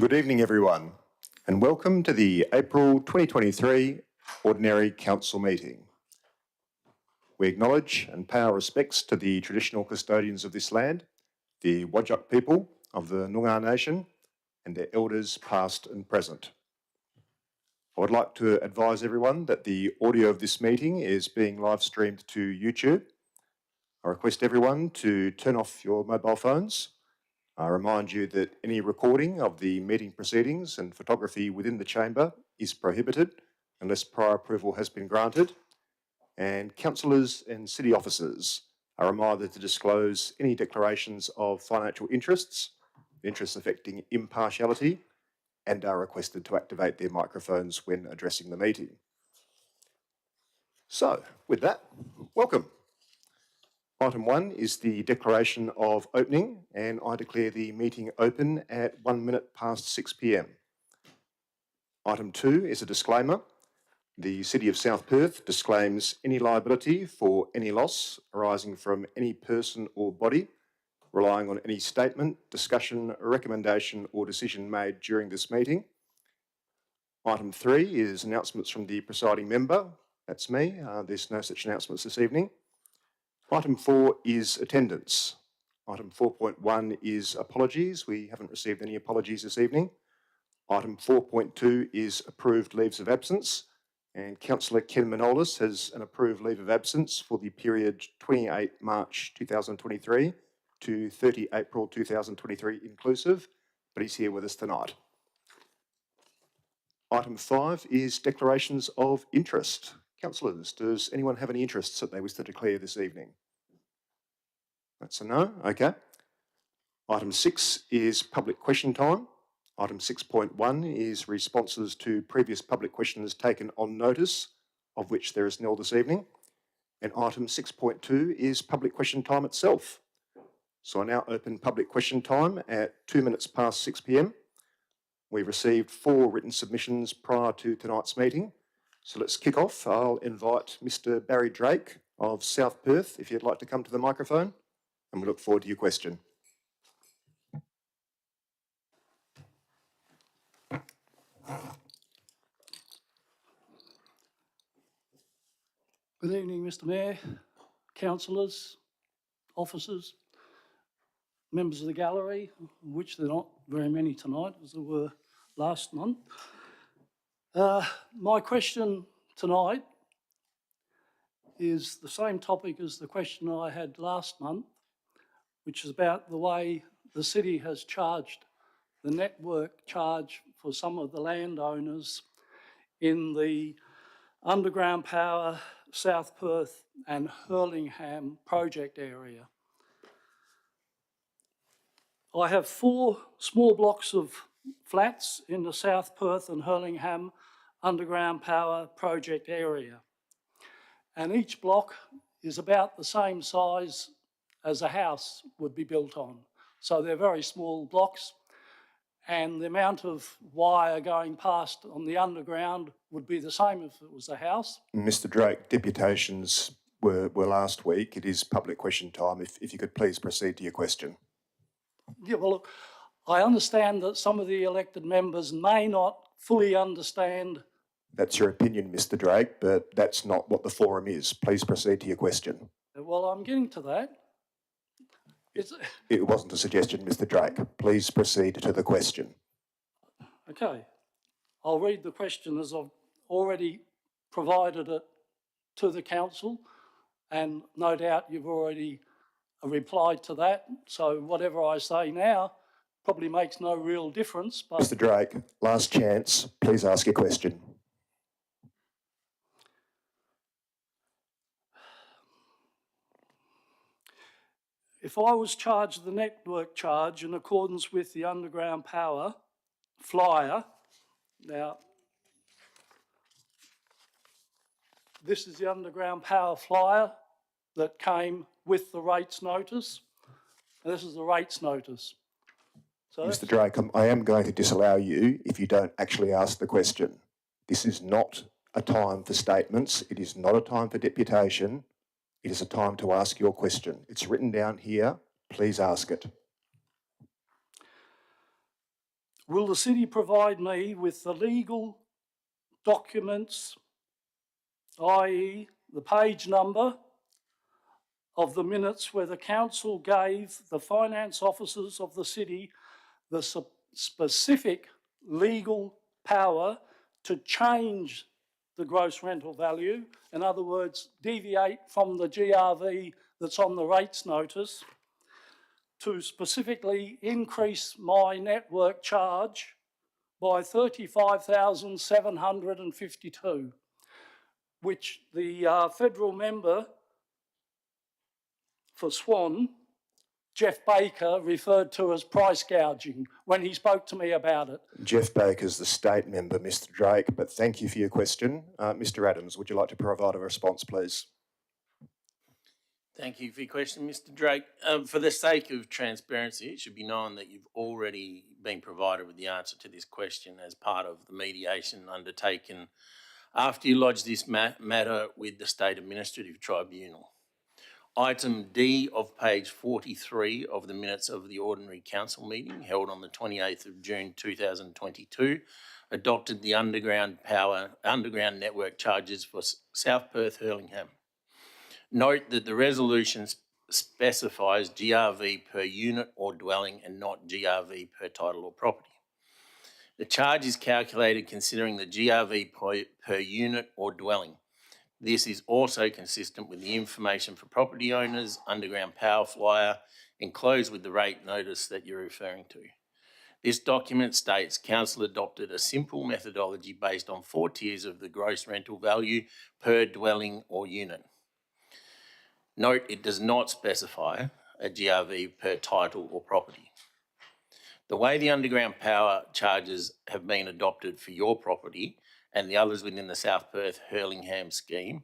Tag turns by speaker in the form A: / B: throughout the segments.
A: Good evening, everyone, and welcome to the April 2023 Ordinary Council meeting. We acknowledge and pay our respects to the traditional custodians of this land, the Whadjuk people of the Noongar Nation, and their elders past and present. I would like to advise everyone that the audio of this meeting is being live streamed to YouTube. I request everyone to turn off your mobile phones. I remind you that any recording of the meeting proceedings and photography within the chamber is prohibited unless prior approval has been granted. And councillors and city officers are reminded to disclose any declarations of financial interests affecting impartiality, and are requested to activate their microphones when addressing the meeting. So, with that, welcome. Item 1 is the declaration of opening, and I declare the meeting open at 1 minute past 6 p.m. Item 2 is a disclaimer. The City of South Perth disclaims any liability for any loss arising from any person or body relying on any statement, discussion, recommendation or decision made during this meeting. Item 3 is announcements from the presiding member. That's me. There's no such announcements this evening. Item 4 is attendance. Item 4.1 is apologies. We haven't received any apologies this evening. Item 4.2 is approved leaves of absence, and Councillor Ken Manolis has an approved leave of absence for the period 28 March 2023 to 30 April 2023 inclusive, but he's here with us tonight. Item 5 is declarations of interest. Councillors, does anyone have any interests that they wish to declare this evening? That's a no, okay. Item 6 is public question time. Item 6.1 is responses to previous public questions taken on notice, of which there is nil this evening. And item 6.2 is public question time itself. So I now open public question time at 2 minutes past 6 p.m. We received 4 written submissions prior to tonight's meeting. So let's kick off. I'll invite Mr. Barry Drake of South Perth, if you'd like to come to the microphone, and we look forward to your question.
B: Good evening, Mr. Mayor, councillors, officers, members of the gallery, which there are not very many tonight, as there were last month. My question tonight is the same topic as the question I had last month, which is about the way the city has charged the network charge for some of the landowners in the underground power, South Perth and Hurlingham project area. I have 4 small blocks of flats in the South Perth and Hurlingham underground power project area. And each block is about the same size as a house would be built on. So they're very small blocks, and the amount of wire going past on the underground would be the same if it was a house.
A: Mr. Drake, deputations were last week. It is public question time. If you could please proceed to your question.
B: Yeah, well, look, I understand that some of the elected members may not fully understand.
A: That's your opinion, Mr. Drake, but that's not what the forum is. Please proceed to your question.
B: Well, I'm getting to that.
A: It wasn't a suggestion, Mr. Drake. Please proceed to the question.
B: Okay. I'll read the question as I've already provided it to the council, and no doubt you've already replied to that. So whatever I say now probably makes no real difference. But
A: Mr. Drake, last chance. Please ask your question.
B: if I was charged the network charge in accordance with the underground power flyer, now this is the underground power flyer that came with the rates notice, and this is the rates notice. So
A: Mr. Drake, I am going to disallow you if you don't actually ask the question. This is not a time for statements. It is not a time for deputation. It is a time to ask your question. It's written down here. Please ask it.
B: will the city provide me with the legal documents, i.e. the page number of the minutes where the council gave the finance officers of the city the specific legal power to change the gross rental value, in other words, deviate from the GRV that's on the rates notice, to specifically increase my network charge by $35,752, which the federal member for Swan, Jeff Baker, referred to as price gouging when he spoke to me about it.
A: Jeff Baker's the state member, Mr Drake, but thank you for your question. Mr Adams, would you like to provide a response, please?
C: Thank you for your question, Mr Drake. For the sake of transparency, it should be known that you've already been provided with the answer to this question as part of the mediation undertaken after you lodged this matter with the State Administrative Tribunal. Item D of page 43 of the minutes of the Ordinary Council meeting held on the 28th of June 2022 adopted the underground network charges for South Perth Hurlingham. Note that the resolution specifies GRV per unit or dwelling and not GRV per title or property. The charge is calculated considering the GRV per unit or dwelling. This is also consistent with the information for property owners, underground power flyer, enclosed with the rate notice that you're referring to. This document states Council adopted a simple methodology based on 4 tiers of the gross rental value per dwelling or unit. Note it does not specify a GRV per title or property. The way the underground power charges have been adopted for your property and the others within the South Perth Hurlingham scheme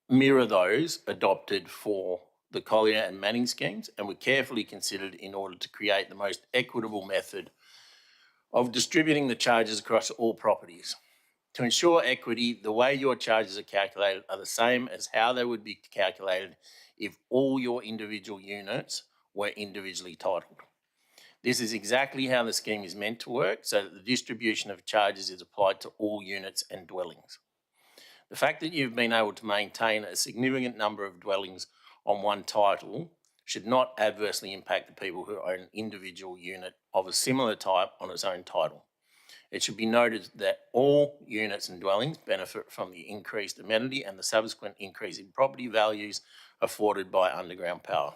C: mirror those adopted for the Collier and Manning schemes and were carefully considered in order to create the most equitable method of distributing the charges across all properties. To ensure equity, the way your charges are calculated are the same as how they would be calculated if all your individual units were individually titled. This is exactly how the scheme is meant to work, so that the distribution of charges is applied to all units and dwellings. The fact that you've been able to maintain a significant number of dwellings on one title should not adversely impact the people who own an individual unit of a similar type on its own title. It should be noted that all units and dwellings benefit from the increased amenity and the subsequent increase in property values afforded by underground power.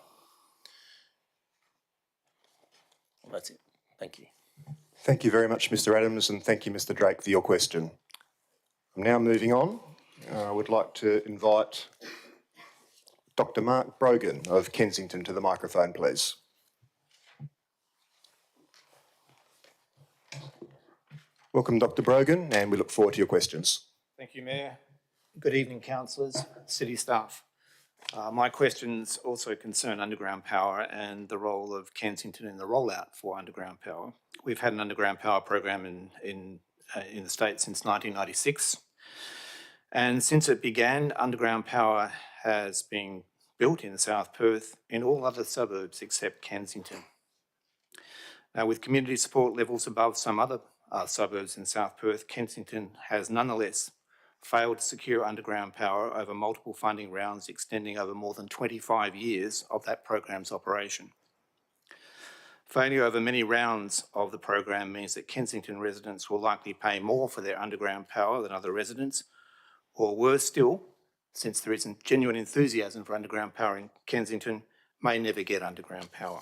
C: Well, that's it. Thank you.
A: Thank you very much, Mr Adams, and thank you, Mr Drake, for your question. I'm now moving on. I would like to invite Dr Mark Brogan of Kensington to the microphone, please. Welcome, Dr Brogan, and we look forward to your questions.
D: Thank you, Mayor. Good evening, councillors, city staff. My questions also concern underground power and the role of Kensington in the rollout for underground power. We've had an underground power program in the state since 1996. And since it began, underground power has been built in South Perth in all other suburbs except Kensington. Now, with community support levels above some other suburbs in South Perth, Kensington has nonetheless failed to secure underground power over multiple funding rounds extending over more than 25 years of that program's operation. Failure over many rounds of the program means that Kensington residents will likely pay more for their underground power than other residents, or worse still, since there isn't genuine enthusiasm for underground power in Kensington, may never get underground power.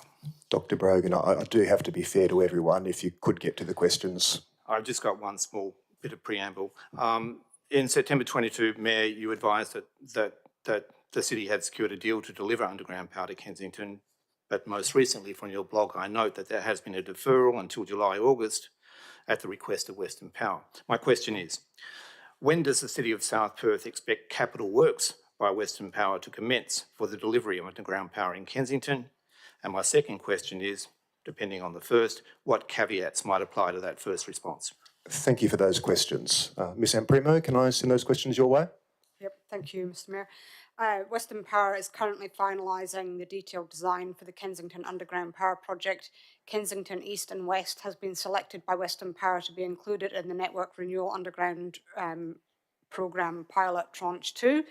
A: Dr Brogan, I do have to be fair to everyone. If you could get to the questions.
D: I've just got one small bit of preamble. In September 22, Mayor, you advised that the city had secured a deal to deliver underground power to Kensington, but most recently from your blog, I note that there has been a deferral until July, August at the request of Western Power. My question is, when does the City of South Perth expect capital works by Western Power to commence for the delivery of underground power in Kensington? And my second question is, depending on the first, what caveats might apply to that first response?
A: Thank you for those questions. Ms Amprimo, can I send those questions your way?
E: Yep, thank you, Mr Mayor. Western Power is currently finalising the detailed design for the Kensington Underground Power Project. Kensington East and West has been selected by Western Power to be included in the Network Renewal Underground Programme Pilot Tranche 2.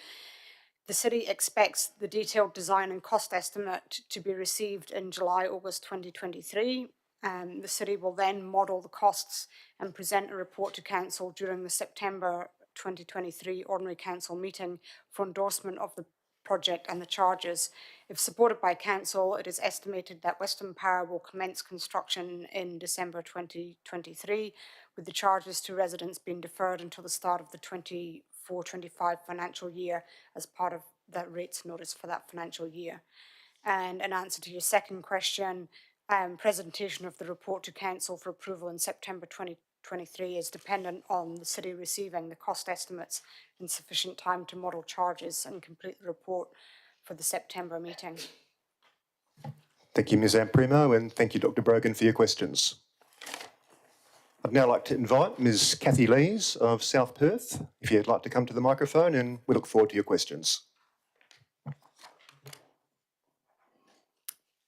E: The city expects the detailed design and cost estimate to be received in July-August 2023. The city will then model the costs and present a report to council during the September 2023 Ordinary Council meeting for endorsement of the project and the charges. If supported by council, it is estimated that Western Power will commence construction in December 2023, with the charges to residents being deferred until the start of the 24-25 financial year as part of the rates notice for that financial year. And in answer to your second question, presentation of the report to council for approval in September 2023 is dependent on the city receiving the cost estimates in sufficient time to model charges and complete the report for the September meeting.
A: Thank you, Ms Amprimo, and thank you, Dr Brogan, for your questions. I'd now like to invite Ms Kathy Lees of South Perth, if you'd like to come to the microphone, and we look forward to your questions.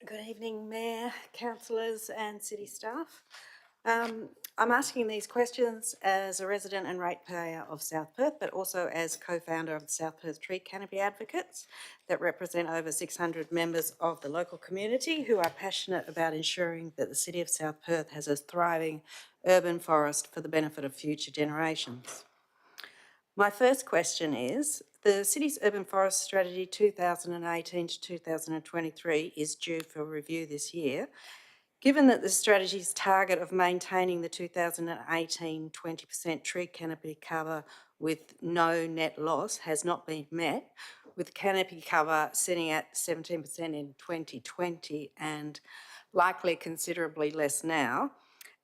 F: Good evening, Mayor, councillors and city staff. I'm asking these questions as a resident and ratepayer of South Perth, but also as co-founder of the South Perth Tree Canopy Advocates that represent over 600 members of the local community who are passionate about ensuring that the City of South Perth has a thriving urban forest for the benefit of future generations. My first question is, the City's Urban Forest Strategy 2018 to 2023 is due for review this year. Given that the strategy's target of maintaining the 2018 20% tree canopy cover with no net loss has not been met, with canopy cover sitting at 17% in 2020 and likely considerably less now,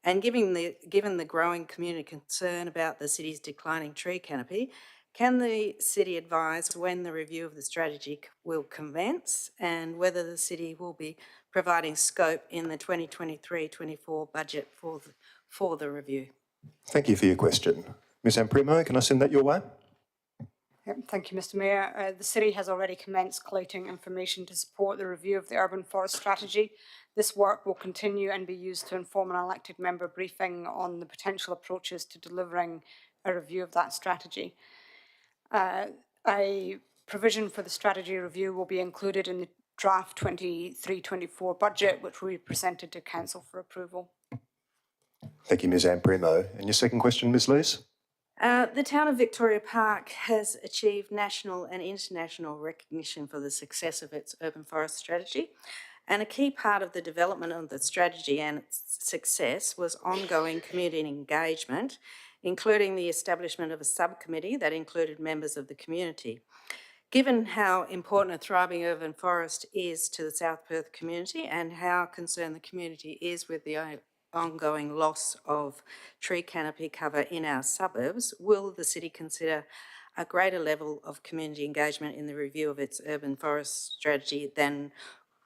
F: and given the growing community concern about the city's declining tree canopy, can the city advise when the review of the strategy will commence and whether the city will be providing scope in the 2023-24 budget for the review?
A: Thank you for your question. Ms Amprimo, can I send that your way?
E: Yep, thank you, Mr Mayor. The city has already commenced collating information to support the review of the urban forest strategy. This work will continue and be used to inform an elected member briefing on the potential approaches to delivering a review of that strategy. A provision for the strategy review will be included in the draft 23-24 budget, which will be presented to council for approval.
A: Thank you, Ms Amprimo. And your second question, Ms Lees?
F: The town of Victoria Park has achieved national and international recognition for the success of its urban forest strategy. And a key part of the development of the strategy and its success was ongoing community engagement, including the establishment of a subcommittee that included members of the community. Given how important a thriving urban forest is to the South Perth community and how concerned the community is with the ongoing loss of tree canopy cover in our suburbs, will the city consider a greater level of community engagement in the review of its urban forest strategy than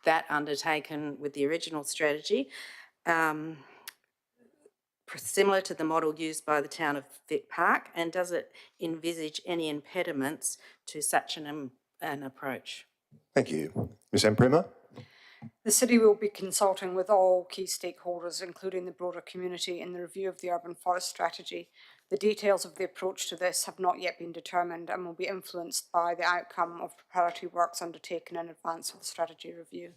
F: that undertaken with the original strategy, similar to the model used by the town of Vic Park, and does it envisage any impediments to such an approach?
A: Thank you. Ms Amprimo?
E: The city will be consulting with all key stakeholders, including the broader community, in the review of the urban forest strategy. The details of the approach to this have not yet been determined and will be influenced by the outcome of preparatory works undertaken in advance of the strategy review.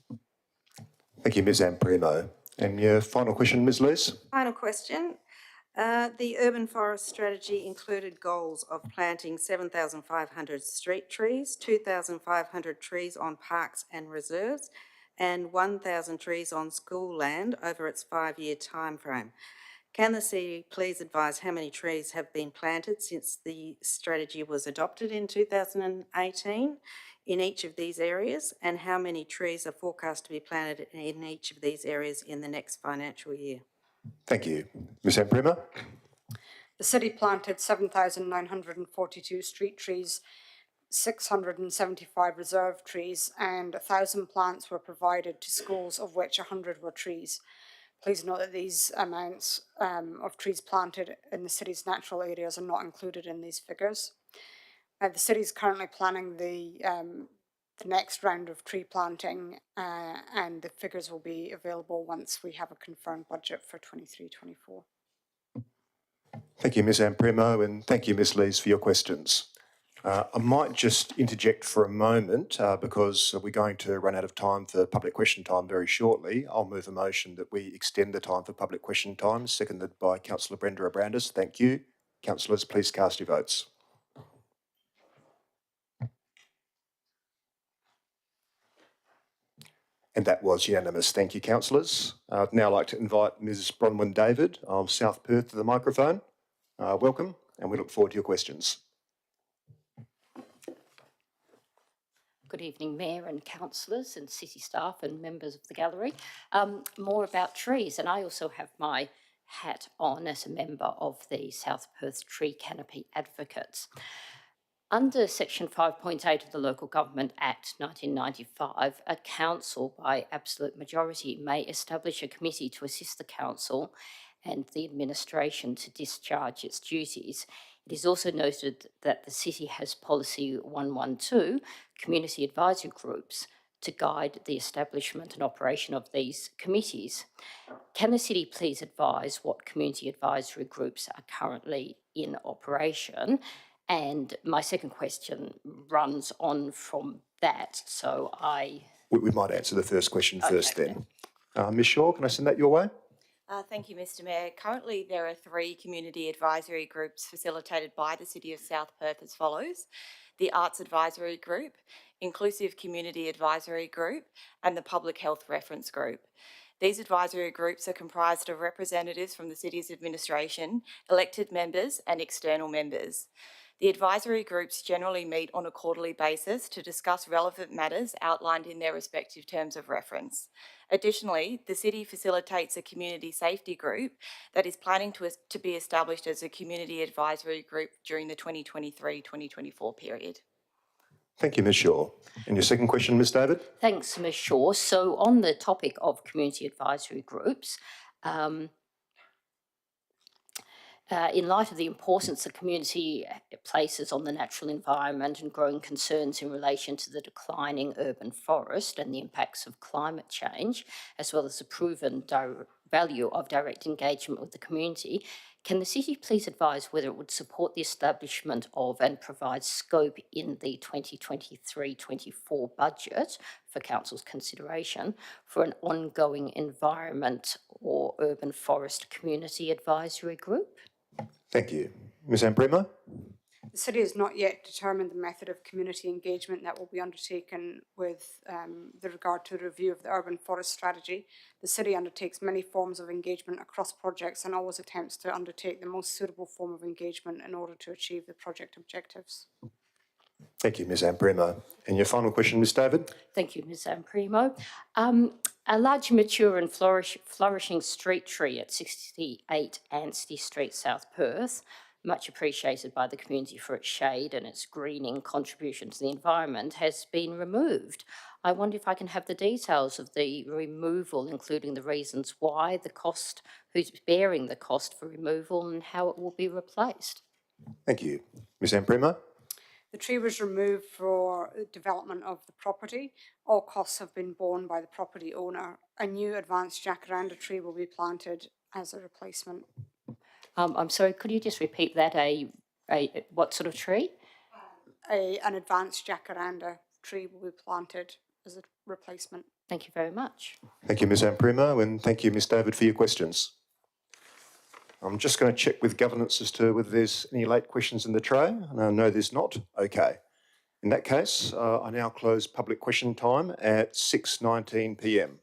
A: Thank you, Ms Amprimo. And your final question, Ms Lees?
F: Final question. The urban forest strategy included goals of planting 7,500 street trees, 2,500 trees on parks and reserves, and 1,000 trees on school land over its 5-year timeframe. Can the city please advise how many trees have been planted since the strategy was adopted in 2018 in each of these areas, and how many trees are forecast to be planted in each of these areas in the next financial year?
A: Thank you. Ms Amprimo?
E: The city planted 7,942 street trees, 675 reserve trees, and 1,000 plants were provided to schools, of which 100 were trees. Please note that these amounts of trees planted in the city's natural areas are not included in these figures. The city is currently planning the next round of tree planting, and the figures will be available once we have a confirmed budget for 23-24.
A: Thank you, Ms Ampremo, and thank you, Ms Lees, for your questions. I might just interject for a moment because we're going to run out of time for public question time very shortly. I'll move a motion that we extend the time for public question time, seconded by Councillor Brenda Abrandis. Thank you. Councillors, please cast your votes. And that was unanimous. Thank you, councillors. I'd now like to invite Ms Bronwyn David of South Perth to the microphone. Welcome, and we look forward to your questions.
G: Good evening, Mayor and councillors and city staff and members of the gallery. More about trees, and I also have my hat on as a member of the South Perth Tree Canopy Advocates. Under Section 5.8 of the Local Government Act 1995, a council by absolute majority may establish a committee to assist the council and the administration to discharge its duties. It is also noted that the city has Policy 112, Community Advisory Groups, to guide the establishment and operation of these committees. Can the city please advise what community advisory groups are currently in operation? And my second question runs on from that, so
A: We might answer the first question first then. Ms Shaw, can I send that your way?
H: Thank you, Mr Mayor. Currently, there are 3 community advisory groups facilitated by the City of South Perth as follows: the Arts Advisory Group, Inclusive Community Advisory Group, and the Public Health Reference Group. These advisory groups are comprised of representatives from the city's administration, elected members, and external members. The advisory groups generally meet on a quarterly basis to discuss relevant matters outlined in their respective terms of reference. Additionally, the city facilitates a community safety group that is planning to be established as a community advisory group during the 2023-2024 period.
A: Thank you, Ms Shaw. And your second question, Ms David?
G: thanks, Ms Shaw. So on the topic of community advisory groups, in light of the importance the community places on the natural environment and growing concerns in relation to the declining urban forest and the impacts of climate change, as well as the proven value of direct engagement with the community, can the city please advise whether it would support the establishment of and provide scope in the 2023-24 budget for council's consideration for an ongoing environment or urban forest community advisory group?
A: Thank you. Ms Ampremo?
E: The city has not yet determined the method of community engagement that will be undertaken with the regard to the review of the urban forest strategy. The city undertakes many forms of engagement across projects and always attempts to undertake the most suitable form of engagement in order to achieve the project objectives.
A: Thank you, Ms Ampremo. And your final question, Ms David?
G: Thank you, Ms Ampremo. A large, mature and flourishing street tree at 68 Anstey Street, South Perth, much appreciated by the community for its shade and its greening contribution to the environment, has been removed. I wonder if I can have the details of the removal, including the reasons why, the cost, who's bearing the cost for removal, and how it will be replaced.
A: Thank you. Ms Ampremo?
E: The tree was removed for development of the property. All costs have been borne by the property owner. A new advanced jacaranda tree will be planted as a replacement.
G: I'm sorry, could you just repeat that? What sort of tree?
E: An advanced jacaranda tree will be planted as a replacement.
G: Thank you very much.
A: Thank you, Ms Ampremo, and thank you, Ms David, for your questions. I'm just going to check with governance as to whether there's any late questions in the tray. No, there's not. Okay. In that case, I now close public question time at 6:19 p.m.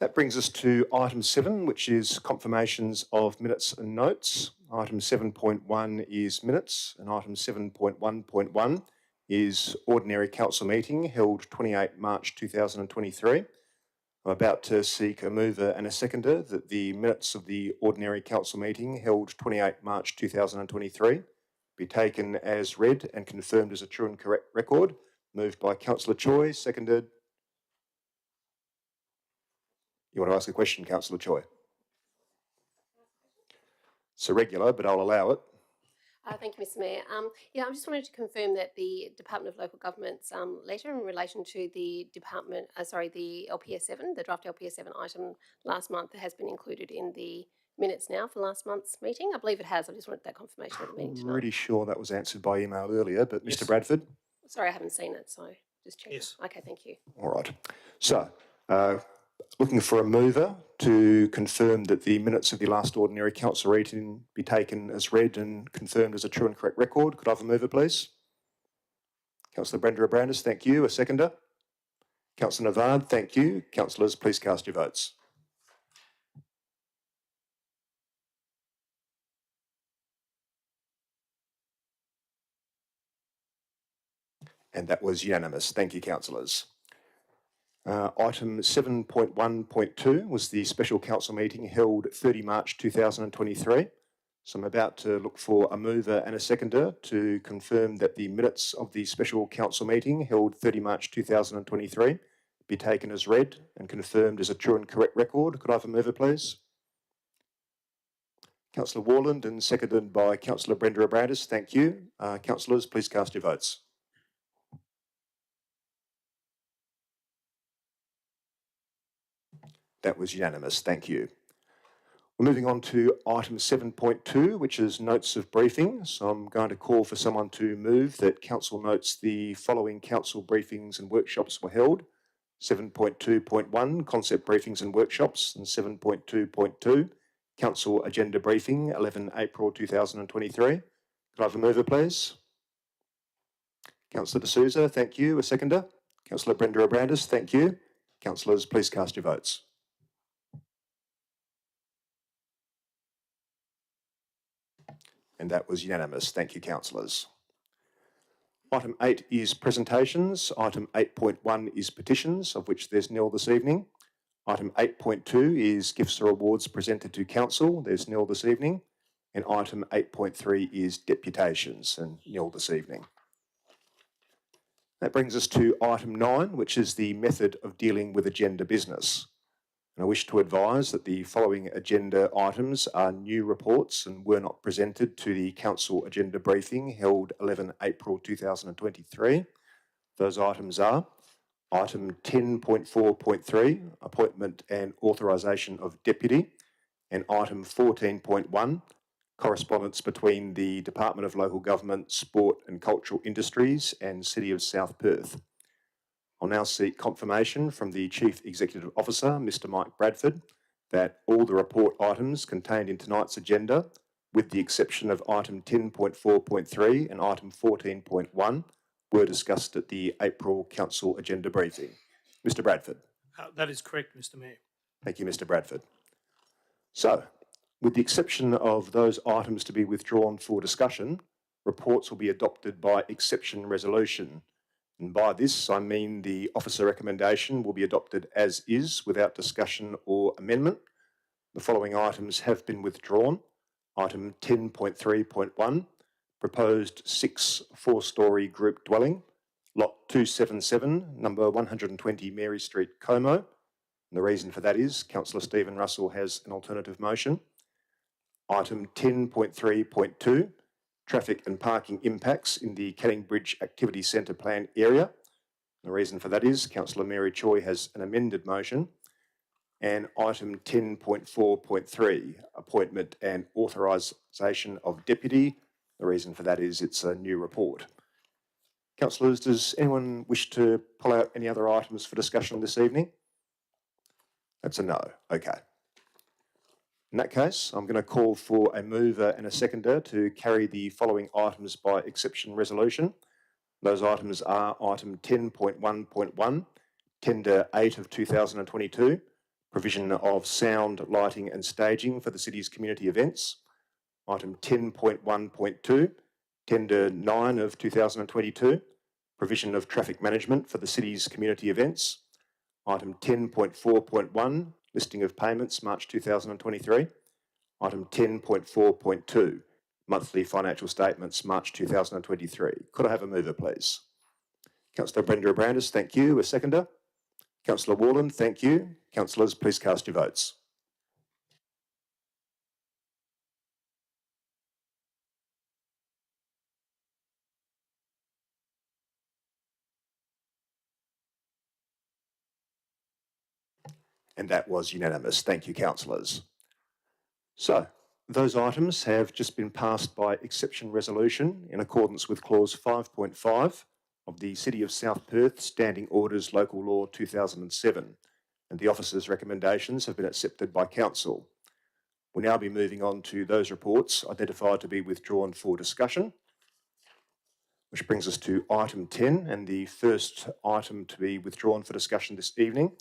A: That brings us to item 7, which is confirmations of minutes and notes. Item 7.1 is minutes, and item 7.1.1 is ordinary council meeting held 28 March 2023. I'm about to seek a mover and a seconder that the minutes of the ordinary council meeting held 28 March 2023 be taken as read and confirmed as a true and correct record. Moved by Councillor Choi, seconded. You want to ask a question, Councillor Choi? It's irregular, but I'll allow it.
I: Thank you, Mr. Mayor. I just wanted to confirm that the Department of Local Government's letter in relation to the the LPS 7, the draft LPS 7 item last month has been included in the minutes now for last month's meeting. I believe it has. I just wanted that confirmation of the meeting tonight.
A: Pretty sure that was answered by email earlier, but
D: Yes.
A: Mr. Bradford?
I: Sorry, I haven't seen it, so just checking.
D: Yes.
I: Okay, thank you.
A: All right. So, looking for a mover to confirm that the minutes of the last ordinary council meeting be taken as read and confirmed as a true and correct record. Could I have a mover, please? Councillor Brenda Abrandis, thank you. A seconder? Councillor Navard, thank you. Councillors, please cast your votes. And that was unanimous. Thank you, councillors. Item 7.1.2 was the special council meeting held 30 March 2023. So I'm about to look for a mover and a seconder to confirm that the minutes of the special council meeting held 30 March 2023 be taken as read and confirmed as a true and correct record. Could I have a mover, please? Councillor Warland, and seconded by Councillor Brenda Abrandis. Thank you. Councillors, please cast your votes. That was unanimous. Thank you. We're moving on to item 7.2, which is notes of briefing. So I'm going to call for someone to move that council notes the following council briefings and workshops were held. 7.2.1, concept briefings and workshops, and 7.2.2, council agenda briefing, 11 April 2023. Could I have a mover, please? Councillor D'Souza, thank you. A seconder? Councillor Brenda Abrandis, thank you. Councillors, please cast your votes. And that was unanimous. Thank you, councillors. Item 8 is presentations. Item 8.1 is petitions, of which there's nil this evening. Item 8.2 is gifts or awards presented to council. There's nil this evening. And item 8.3 is deputations, and nil this evening. That brings us to item 9, which is the method of dealing with agenda business. And I wish to advise that the following agenda items are new reports and were not presented to the council agenda briefing held 11 April 2023. Those items are item 10.4.3, appointment and authorisation of deputy, and item 14.1, correspondence between the Department of Local Government, Sport and Cultural Industries and City of South Perth. I'll now seek confirmation from the Chief Executive Officer, Mr. Mike Bradford, that all the report items contained in tonight's agenda, with the exception of item 10.4.3 and item 14.1, were discussed at the April Council agenda briefing. Mr. Bradford.
J: That is correct, Mr. Mayor.
A: Thank you, Mr. Bradford. So, with the exception of those items to be withdrawn for discussion, reports will be adopted by exception resolution. And by this, I mean the officer recommendation will be adopted as is without discussion or amendment. The following items have been withdrawn. Item 10.3.1, proposed 6 4-storey group dwelling, lot 277, number 120 Mary Street, Como. And the reason for that is Councillor Stephen Russell has an alternative motion. Item 10.3.2, traffic and parking impacts in the Canning Bridge Activity Centre Plan area. The reason for that is Councillor Mary Choi has an amended motion. And item 10.4.3, appointment and authorisation of deputy. The reason for that is it's a new report. Councillors, does anyone wish to pull out any other items for discussion this evening? That's a no. Okay. In that case, I'm going to call for a mover and a seconder to carry the following items by exception resolution. Those items are item 10.1.1, tender 8 of 2022, provision of sound, lighting and staging for the city's community events. Item 10.1.2, tender 9 of 2022, provision of traffic management for the city's community events. Item 10.4.1, listing of payments, March 2023. Item 10.4.2, monthly financial statements, March 2023. Could I have a mover, please? Councillor Brenda Abrandis, thank you. A seconder? Councillor Warland, thank you. Councillors, please cast your votes. And that was unanimous. Thank you, councillors. So, those items have just been passed by exception resolution in accordance with clause 5.5 of the City of South Perth Standing Orders Local Law 2007, and the officer's recommendations have been accepted by council. We'll now be moving on to those reports identified to be withdrawn for discussion, which brings us to item 10, and the first item to be withdrawn for discussion this evening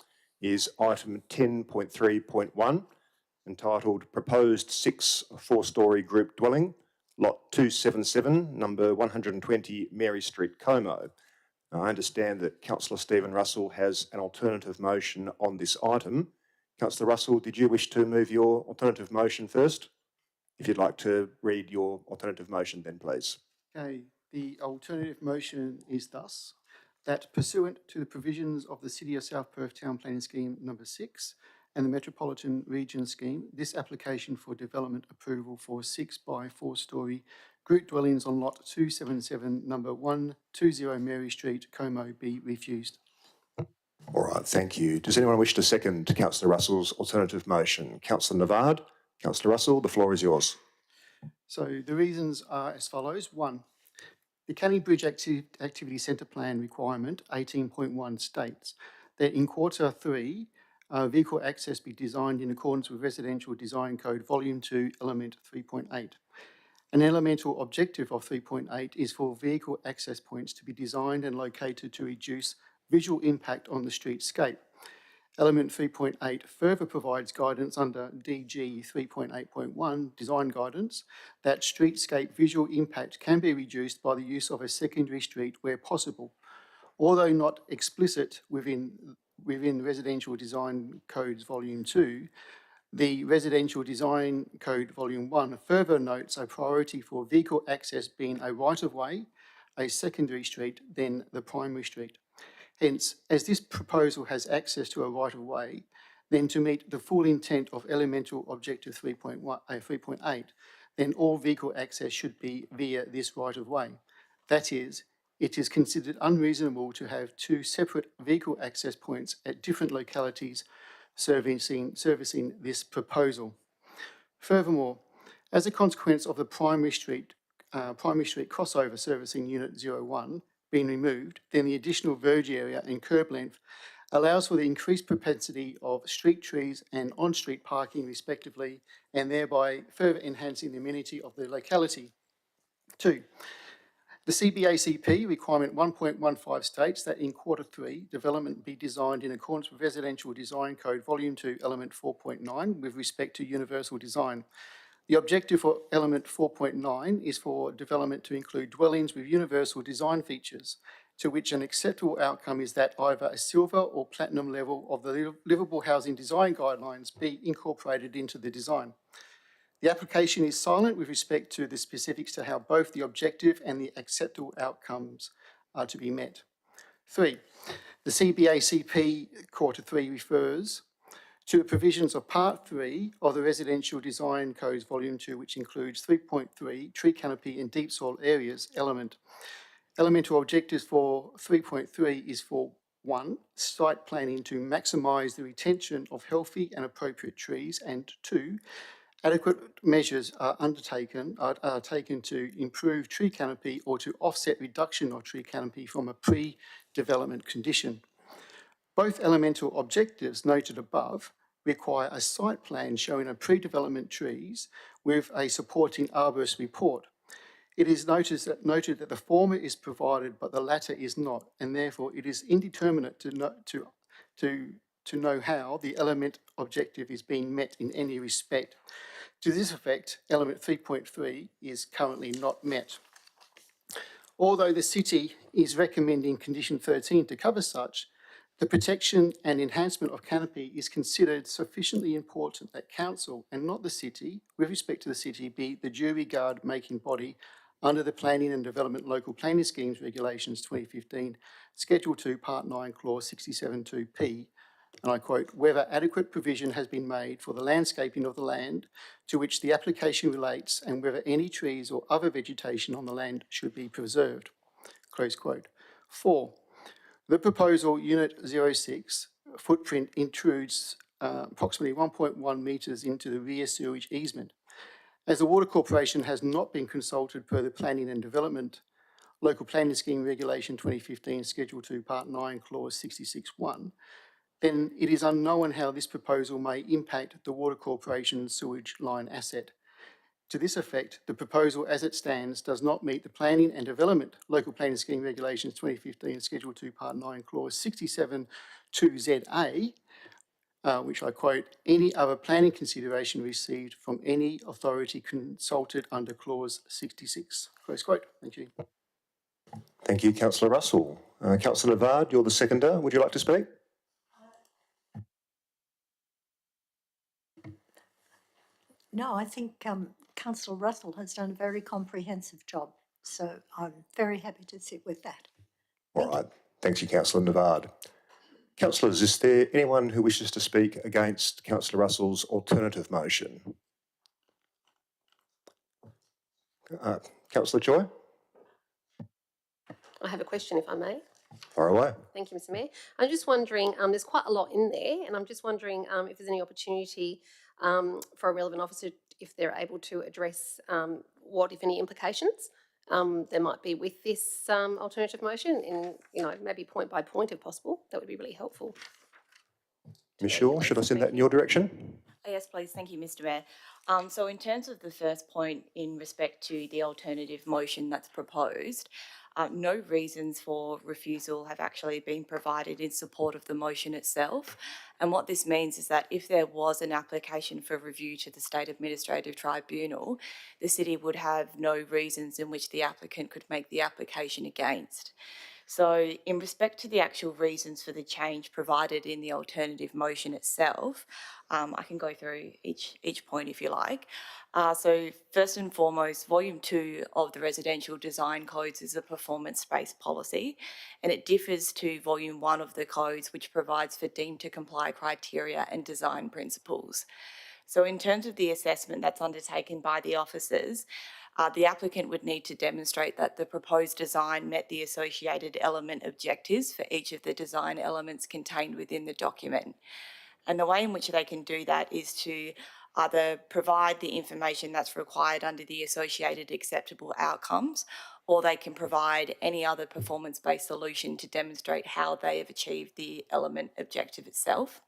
A: is item 10.3.1, entitled Proposed 6 4-storey Group Dwelling, Lot 277, number 120 Mary Street, Como. Now, I understand that Councillor Stephen Russell has an alternative motion on this item. Councillor Russell, did you wish to move your alternative motion first? If you'd like to read your alternative motion, then please.
K: Okay, the alternative motion is thus that pursuant to the provisions of the City of South Perth Town Planning Scheme number 6 and the Metropolitan Region Scheme, this application for development approval for 6 by 4-storey group dwellings on lot 277, number 120 Mary Street, Como, be refused.
A: All right, thank you. Does anyone wish to second Councillor Russell's alternative motion? Councillor Navard, Councillor Russell, the floor is yours.
K: So the reasons are as follows. 1, the Canning Bridge Activity Centre Plan requirement 18.1 states that in quarter 3, vehicle access be designed in accordance with Residential Design Code Volume 2, Element 3.8. An elemental objective of 3.8 is for vehicle access points to be designed and located to reduce visual impact on the streetscape. Element 3.8 further provides guidance under DG 3.8.1 design guidance that streetscape visual impact can be reduced by the use of a secondary street where possible. Although not explicit within Residential Design Codes Volume 2, the Residential Design Code Volume 1 further notes a priority for vehicle access being a right-of-way, a secondary street, then the primary street. Hence, as this proposal has access to a right-of-way, then to meet the full intent of Elemental Objective 3.8, then all vehicle access should be via this right-of-way. That is, it is considered unreasonable to have 2 separate vehicle access points at different localities servicing this proposal. Furthermore, as a consequence of the primary street crossover servicing Unit 01 being removed, then the additional verge area and curb length allows for the increased propensity of street trees and on-street parking respectively, and thereby further enhancing the amenity of the locality. 2, the CBACP requirement 1.15 states that in quarter 3, development be designed in accordance with Residential Design Code Volume 2, Element 4.9 with respect to universal design. The objective for Element 4.9 is for development to include dwellings with universal design features, to which an acceptable outcome is that either a silver or platinum level of the livable housing design guidelines be incorporated into the design. The application is silent with respect to the specifics to how both the objective and the acceptable outcomes are to be met. 3, the CBACP quarter 3 refers to the provisions of Part 3 of the Residential Design Codes Volume 2, which includes 3.3 tree canopy and deep soil areas element. Elemental objectives for 3.3 is for 1, site planning to maximise the retention of healthy and appropriate trees, and 2, adequate measures are taken to improve tree canopy or to offset reduction of tree canopy from a pre-development condition. Both elemental objectives noted above require a site plan showing a pre-development trees with a supporting arborist report. It is noted that the former is provided but the latter is not, and therefore it is indeterminate to know how the element objective is being met in any respect. To this effect, element 3.3 is currently not met. Although the City is recommending condition 13 to cover such, the protection and enhancement of canopy is considered sufficiently important that Council and not the City, with respect to the City, be the due regard making body under the Planning and Development Local Planning Schemes Regulations 2015, Schedule 2, Part 9, Clause 67.2p, and I quote, whether adequate provision has been made for the landscaping of the land to which the application relates and whether any trees or other vegetation on the land should be preserved, close quote. 4, the proposal Unit 06 footprint intrudes approximately 1.1 metres into the rear sewage easement. As the Water Corporation has not been consulted per the Planning and Development Local Planning Scheme Regulation 2015, Schedule 2, Part 9, Clause 66(1), then it is unknown how this proposal may impact the Water Corporation's sewage line asset. To this effect, the proposal as it stands does not meet the Planning and Development Local Planning Scheme Regulations 2015, Schedule 2, Part 9, Clause 67 2ZA, which I quote, any other planning consideration received from any authority consulted under Clause 66. Close quote. Thank you.
A: Thank you, Councillor Russell. Councillor Vard, you're the seconder. Would you like to speak?
L: No, I think Councillor Russell has done a very comprehensive job, so I'm very happy to sit with that.
A: All right. Thanks you, Councillor Navard. Councillors, is there anyone who wishes to speak against Councillor Russell's alternative motion? Councillor Choi?
I: I have a question, if I may.
A: Fire away.
I: Thank you, Mr. Mayor. I'm just wondering, there's quite a lot in there, and I'm just wondering if there's any opportunity for a relevant officer, if they're able to address what, if any, implications there might be with this alternative motion, in maybe point by point, if possible. That would be really helpful.
A: Ms. Shaw, should I send that in your direction?
H: Yes, please. Thank you, Mr. Mayor. So in terms of the first point in respect to the alternative motion that's proposed, no reasons for refusal have actually been provided in support of the motion itself. And what this means is that if there was an application for review to the State Administrative Tribunal, the City would have no reasons in which the applicant could make the application against. So in respect to the actual reasons for the change provided in the alternative motion itself, I can go through each point if you like. So first and foremost, Volume 2 of the Residential Design Codes is a performance-based policy, and it differs to Volume 1 of the codes, which provides for deemed to comply criteria and design principles. So in terms of the assessment that's undertaken by the officers, the applicant would need to demonstrate that the proposed design met the associated element objectives for each of the design elements contained within the document. And the way in which they can do that is to either provide the information that's required under the associated acceptable outcomes, or they can provide any other performance-based solution to demonstrate how they have achieved the element objective itself.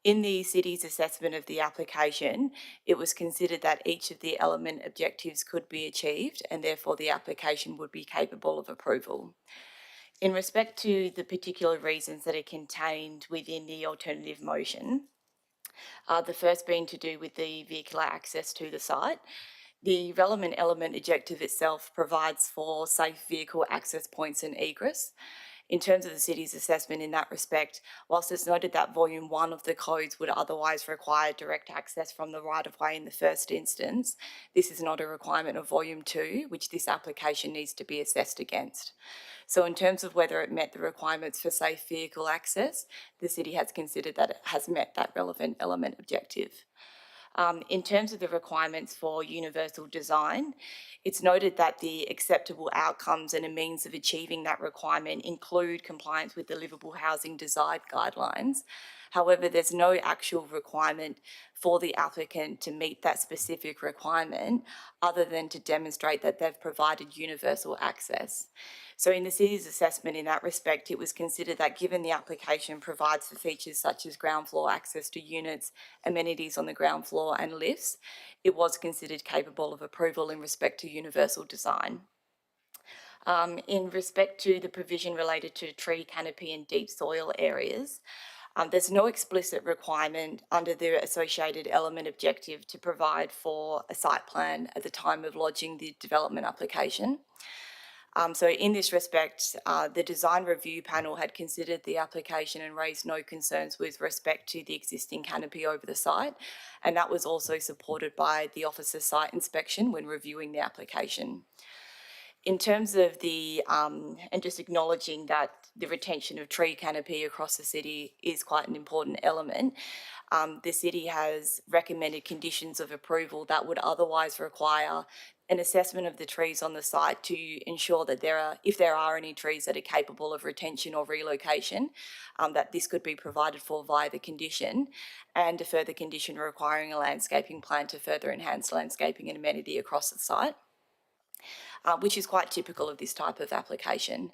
H: In the City's assessment of the application, it was considered that each of the element objectives could be achieved, and therefore the application would be capable of approval. In respect to the particular reasons that are contained within the alternative motion, the first being to do with the vehicular access to the site. The relevant element objective itself provides for safe vehicle access points and egress. In terms of the City's assessment in that respect, whilst it's noted that Volume 1 of the codes would otherwise require direct access from the right-of-way in the first instance, this is not a requirement of Volume 2, which this application needs to be assessed against. So in terms of whether it met the requirements for safe vehicle access, the City has considered that it has met that relevant element objective. In terms of the requirements for universal design, it's noted that the acceptable outcomes and a means of achieving that requirement include compliance with the Livable Housing Design Guidelines. However, there's no actual requirement for the applicant to meet that specific requirement other than to demonstrate that they've provided universal access. So in the City's assessment in that respect, it was considered that given the application provides for features such as ground floor access to units, amenities on the ground floor and lifts, it was considered capable of approval in respect to universal design. In respect to the provision related to tree canopy and deep soil areas, there's no explicit requirement under the associated element objective to provide for a site plan at the time of lodging the development application. So in this respect, the design review panel had considered the application and raised no concerns with respect to the existing canopy over the site, and that was also supported by the officer's site inspection when reviewing the application. In terms of the, and just acknowledging that the retention of tree canopy across the city is quite an important element, the city has recommended conditions of approval that would otherwise require an assessment of the trees on the site to ensure that if there are any trees that are capable of retention or relocation, that this could be provided for via the condition, and a further condition requiring a landscaping plan to further enhance landscaping and amenity across the site, which is quite typical of this type of application.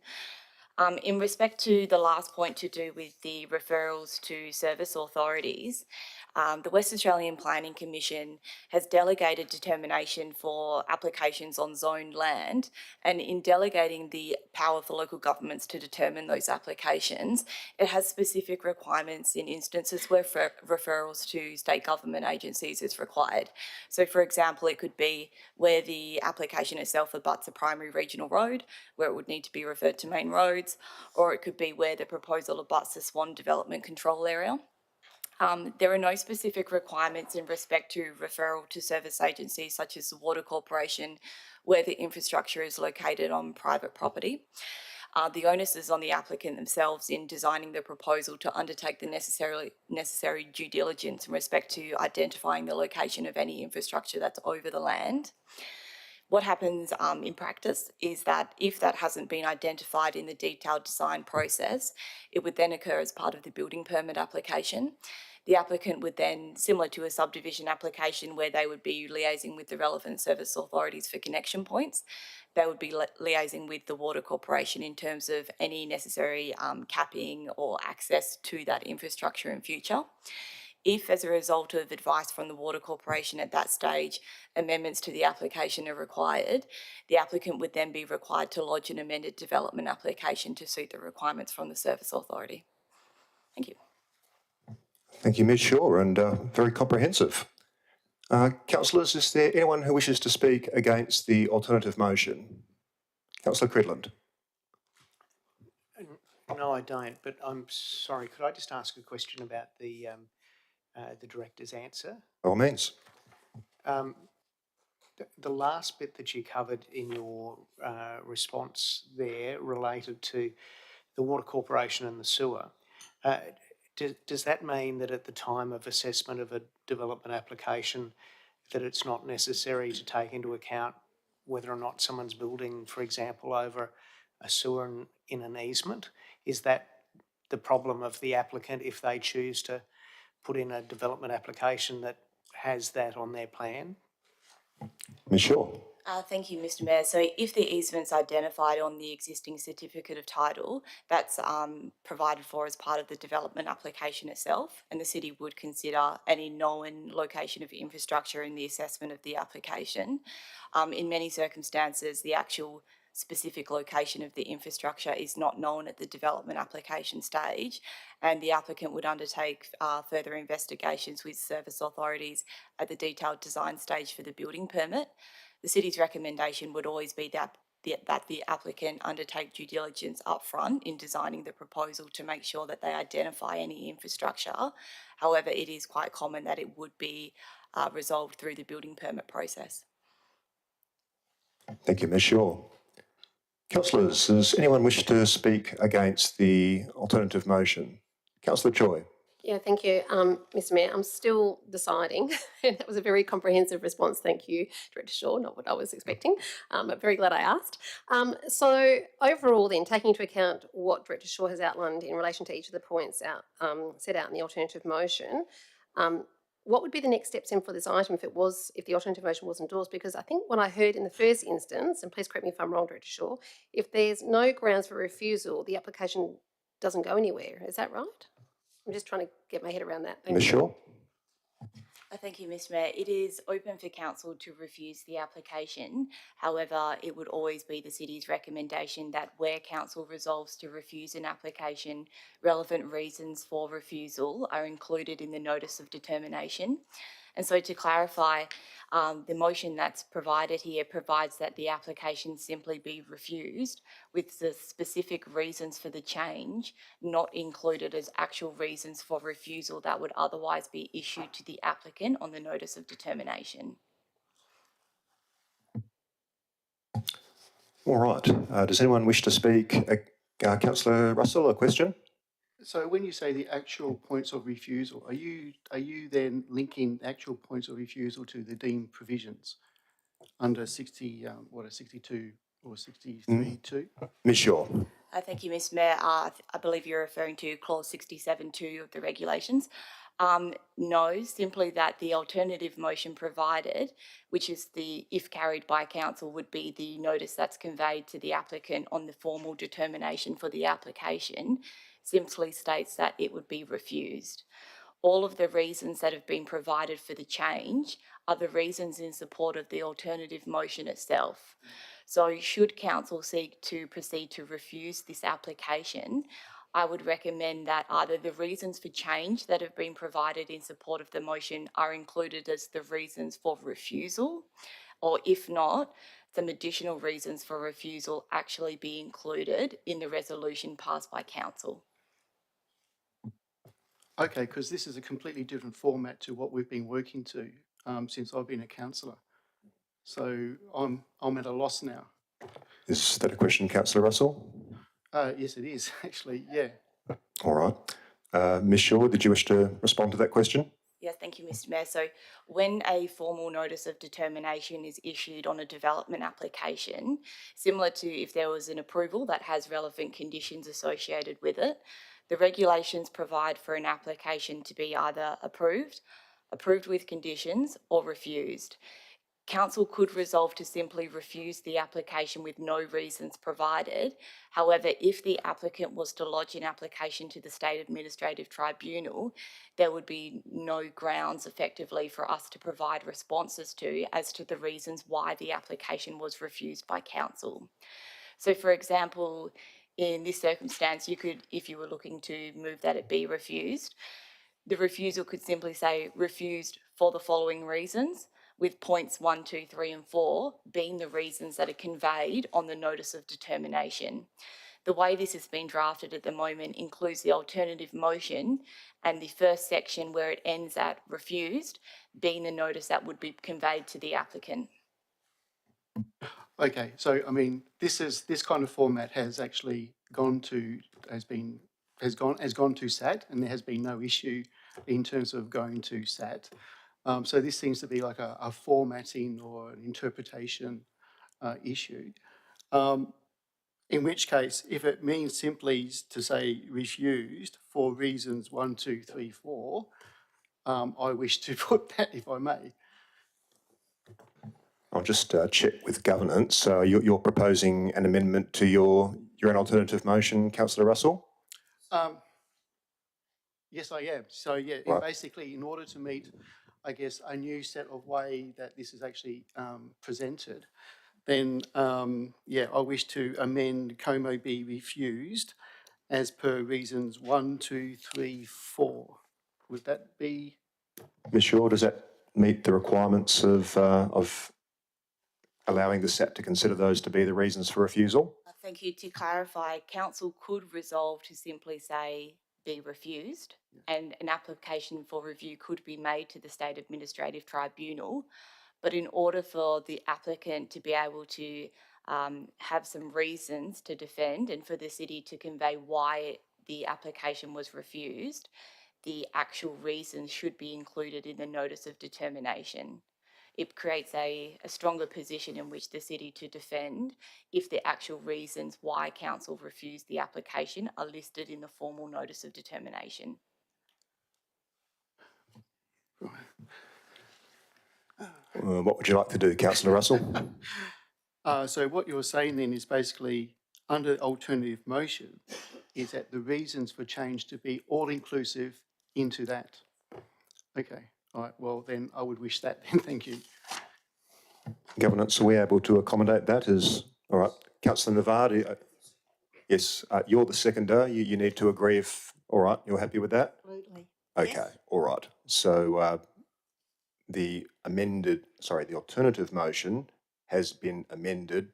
H: In respect to the last point to do with the referrals to service authorities, the West Australian Planning Commission has delegated determination for applications on zoned land, and in delegating the power for local governments to determine those applications, it has specific requirements in instances where referrals to state government agencies is required. So, for example, it could be where the application itself abuts a primary regional road, where it would need to be referred to main roads, or it could be where the proposal abuts the Swan Development Control Area. There are no specific requirements in respect to referral to service agencies such as the Water Corporation, where the infrastructure is located on private property. The onus is on the applicant themselves in designing the proposal to undertake the necessary due diligence in respect to identifying the location of any infrastructure that's over the land. What happens in practice is that if that hasn't been identified in the detailed design process, it would then occur as part of the building permit application. The applicant would then, similar to a subdivision application where they would be liaising with the relevant service authorities for connection points, they would be liaising with the Water Corporation in terms of any necessary capping or access to that infrastructure in future. If, as a result of advice from the Water Corporation at that stage, amendments to the application are required, the applicant would then be required to lodge an amended development application to suit the requirements from the Service Authority. Thank you.
A: Thank you, Ms Shaw, and very comprehensive. Councillors, is there anyone who wishes to speak against the alternative motion? Councillor Credland.
J: No, I don't, but I'm sorry, could I just ask a question about the director's answer?
A: By all means.
J: The last bit that you covered in your response there related to the Water Corporation and the sewer. Does that mean that at the time of assessment of a development application that it's not necessary to take into account whether or not someone's building, for example, over a sewer in an easement? Is that the problem of the applicant if they choose to put in a development application that has that on their plan?
A: Ms Shaw.
H: Thank you, Mr Mayor. So if the easement's identified on the existing certificate of title, that's provided for as part of the development application itself, and the city would consider any known location of infrastructure in the assessment of the application. In many circumstances, the actual specific location of the infrastructure is not known at the development application stage, and the applicant would undertake further investigations with service authorities at the detailed design stage for the building permit. The city's recommendation would always be that the applicant undertake due diligence upfront in designing the proposal to make sure that they identify any infrastructure. However, it is quite common that it would be resolved through the building permit process.
A: Thank you, Ms Shaw. Councillors, does anyone wish to speak against the alternative motion? Councillor Choi.
I: Yeah, thank you, Mr Mayor. I'm still deciding. That was a very comprehensive response. Thank you, Director Shaw, not what I was expecting, but very glad I asked. So overall then, taking into account what Director Shaw has outlined in relation to each of the points set out in the alternative motion, what would be the next steps in for this item if the alternative motion was endorsed? Because I think what I heard in the first instance, and please correct me if I'm wrong, Director Shaw, if there's no grounds for refusal, the application doesn't go anywhere. Is that right? I'm just trying to get my head around that.
A: Ms Shaw.
H: Thank you, Mr Mayor. It is open for council to refuse the application. However, it would always be the city's recommendation that where council resolves to refuse an application, relevant reasons for refusal are included in the notice of determination. And so to clarify, the motion that's provided here provides that the application simply be refused with the specific reasons for the change not included as actual reasons for refusal that would otherwise be issued to the applicant on the notice of determination.
A: All right. Does anyone wish to speak? Councillor Russell, a question?
K: So when you say the actual points of refusal, are you then linking actual points of refusal to the deemed provisions under 62 or 63(2)?
A: Ms Shaw.
H: Thank you, Mr Mayor. I believe you're referring to clause 67(2) of the regulations. No, simply that the alternative motion provided, which is the, if carried by council, would be the notice that's conveyed to the applicant on the formal determination for the application, simply states that it would be refused. All of the reasons that have been provided for the change are the reasons in support of the alternative motion itself. So should council seek to proceed to refuse this application, I would recommend that either the reasons for change that have been provided in support of the motion are included as the reasons for refusal, or if not, some additional reasons for refusal actually be included in the resolution passed by council.
K: Okay, because this is a completely different format to what we've been working to since I've been a councillor. So I'm at a loss now.
A: Is that a question, Councillor Russell?
K: Yes, it is actually. Yeah.
A: All right. Ms Shaw, did you wish to respond to that question?
H: Yes, thank you, Mr Mayor. So when a formal notice of determination is issued on a development application, similar to if there was an approval that has relevant conditions associated with it, the regulations provide for an application to be either approved with conditions, or refused. Council could resolve to simply refuse the application with no reasons provided. However, if the applicant was to lodge an application to the State Administrative Tribunal, there would be no grounds effectively for us to provide responses to as to the reasons why the application was refused by council. So for example, in this circumstance, you could, if you were looking to move that it be refused, the refusal could simply say refused for the following reasons, with points 1, 2, 3 and 4 being the reasons that are conveyed on the notice of determination. The way this has been drafted at the moment includes the alternative motion and the first section where it ends at refused being the notice that would be conveyed to the applicant.
K: Okay, so I mean, this kind of format has actually gone to SAT, and there has been no issue in terms of going to SAT. So this seems to be like a formatting or an interpretation issue. In which case, if it means simply to say refused for reasons 1, 2, 3, 4, I wish to put that, if I may.
A: I'll just check with governance. You're proposing an amendment to your own alternative motion, Councillor Russell?
K: Yes, I am. So yeah,
A: Right.
K: basically in order to meet, I guess, a new set of way that this is actually presented, then yeah, I wish to amend Como be refused as per reasons 1, 2, 3, 4. Would that be?
A: Ms Shaw, does that meet the requirements of allowing the SAT to consider those to be the reasons for refusal?
H: Thank you. To clarify, council could resolve to simply say be refused, and an application for review could be made to the State Administrative Tribunal. But in order for the applicant to be able to have some reasons to defend and for the city to convey why the application was refused, the actual reasons should be included in the notice of determination. It creates a stronger position in which the city to defend if the actual reasons why council refused the application are listed in the formal notice of determination.
A: What would you like to do, Councillor Russell?
K: So what you're saying then is basically under alternative motion is that the reasons for change to be all inclusive into that. Okay, all right, well then I would wish that then, thank you.
A: Governance, are we able to accommodate that? All right, Councillor Navard, yes, you're the seconder. You need to agree if, all right, you're happy with that?
L: Absolutely.
A: Okay,
L: Yes.
A: all right. So the alternative motion has been amended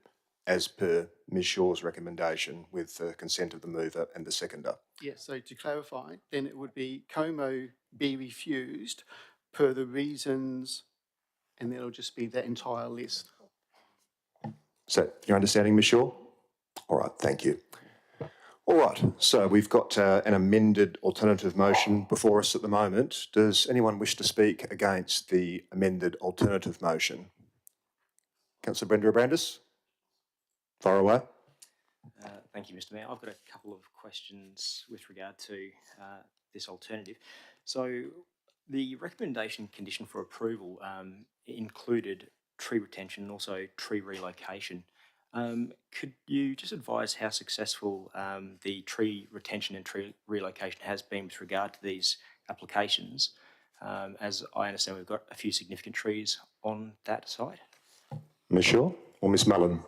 A: as per Ms Shaw's recommendation with the consent of the mover and the seconder.
K: Yes, so to clarify, then it would be Como be refused per the reasons, and then it'll just be that entire list.
A: Is that your understanding, Ms Shaw? All right, thank you. All right, so we've got an amended alternative motion before us at the moment. Does anyone wish to speak against the amended alternative motion? Councillor Brenda Abrandis? Far away.
M: Thank you, Mr Mayor. I've got a couple of questions with regard to this alternative. So the recommendation condition for approval included tree retention and also tree relocation. Could you just advise how successful the tree retention and tree relocation has been with regard to these applications? As I understand, we've got a few significant trees on that site.
A: Ms Shaw or Ms Mullen?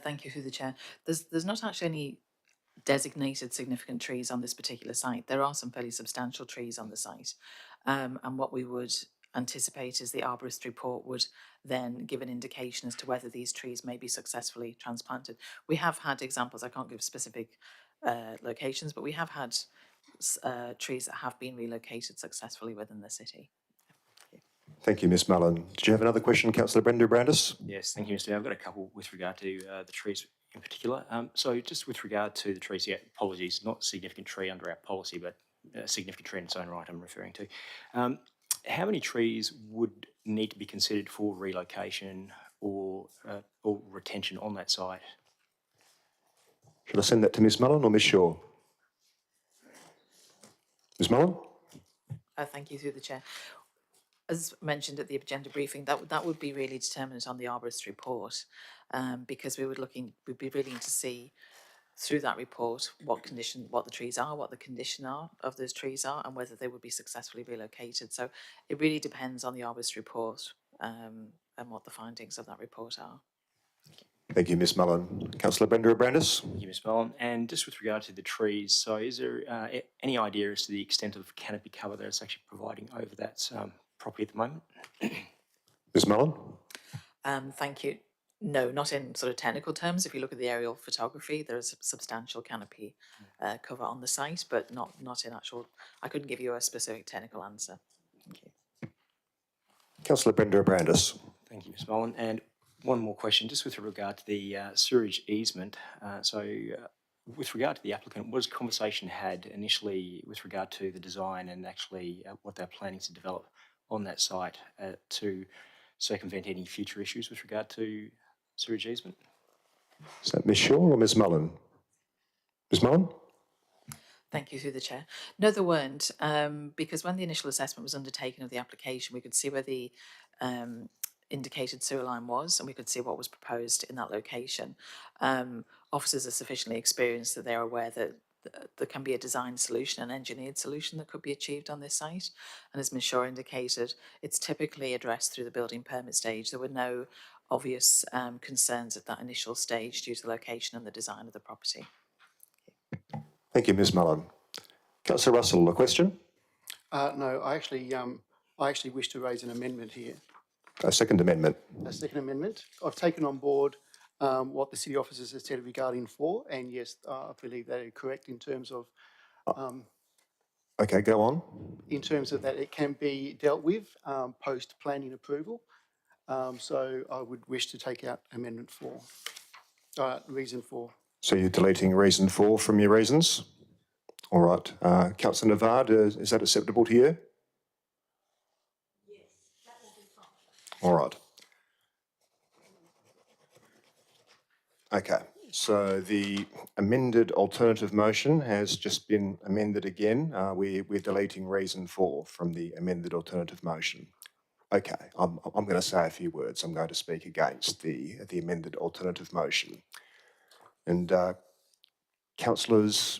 N: Thank you, through the chair. There's not actually any designated significant trees on this particular site. There are some fairly substantial trees on the site, and what we would anticipate is the arborist report would then give an indication as to whether these trees may be successfully transplanted. We have had examples, I can't give specific locations, but we have had trees that have been relocated successfully within the city.
A: Thank you, Ms Mullen. Did you have another question, Councillor Brenda Abrandis?
M: Yes, thank you, Mr Mayor. I've got a couple with regard to the trees in particular. So just with regard to the trees, yeah, apologies, not a significant tree under our policy, but a significant tree in its own right I'm referring to. How many trees would need to be considered for relocation or retention on that site?
A: Should I send that to Ms Mullen or Ms Shaw? Ms Mullen?
N: Thank you, through the chair. As mentioned at the agenda briefing, that would be really determinant on the arborist report, because we'd be willing to see through that report what the trees are, what the condition of those trees are, and whether they would be successfully relocated. So it really depends on the arborist report and what the findings of that report are.
A: Thank you, Ms Mullen. Councillor Brenda Abrandis?
M: Thank you, Ms Mullen. And just with regard to the trees, so is there any idea as to the extent of canopy cover that it's actually providing over that property at the moment?
A: Ms Mullen?
N: Thank you. No, not in sort of technical terms. If you look at the aerial photography, there is a substantial canopy cover on the site, but not in actual. I couldn't give you a specific technical answer. Thank you.
A: Councillor Brenda Abrandis?
M: Thank you, Ms Mullen. And one more question, just with regard to the sewerage easement. With regard to the applicant, was conversation had initially with regard to the design and actually what they're planning to develop on that site to circumvent any future issues with regard to sewerage easement?
A: Is that Ms Shaw or Ms Mullen? Ms Mullen?
N: Thank you, through the chair. No, there weren't, because when the initial assessment was undertaken of the application, we could see where the indicated sewer line was, and we could see what was proposed in that location. Officers are sufficiently experienced that they're aware that there can be a design solution, an engineered solution that could be achieved on this site. And as Ms Shaw indicated, it's typically addressed through the building permit stage. There were no obvious concerns at that initial stage due to the location and the design of the property.
A: Thank you, Ms Mullen. Councillor Russell, a question?
K: No, I actually wish to raise an amendment here.
A: A second amendment.
K: A second amendment. I've taken on board what the city officers have said regarding 4, and yes, I believe they are correct in terms of
A: okay, go on.
K: in terms of that it can be dealt with post planning approval. So I would wish to take out amendment 4, reason 4.
A: So you're deleting reason 4 from your reasons? All right. Councillor Navard, is that acceptable to you?
L: Yes, that will be fine.
A: All right. Okay, so the amended alternative motion has just been amended again. We're deleting reason 4 from the amended alternative motion. Okay, I'm going to say a few words. I'm going to speak against the amended alternative motion. And councillors,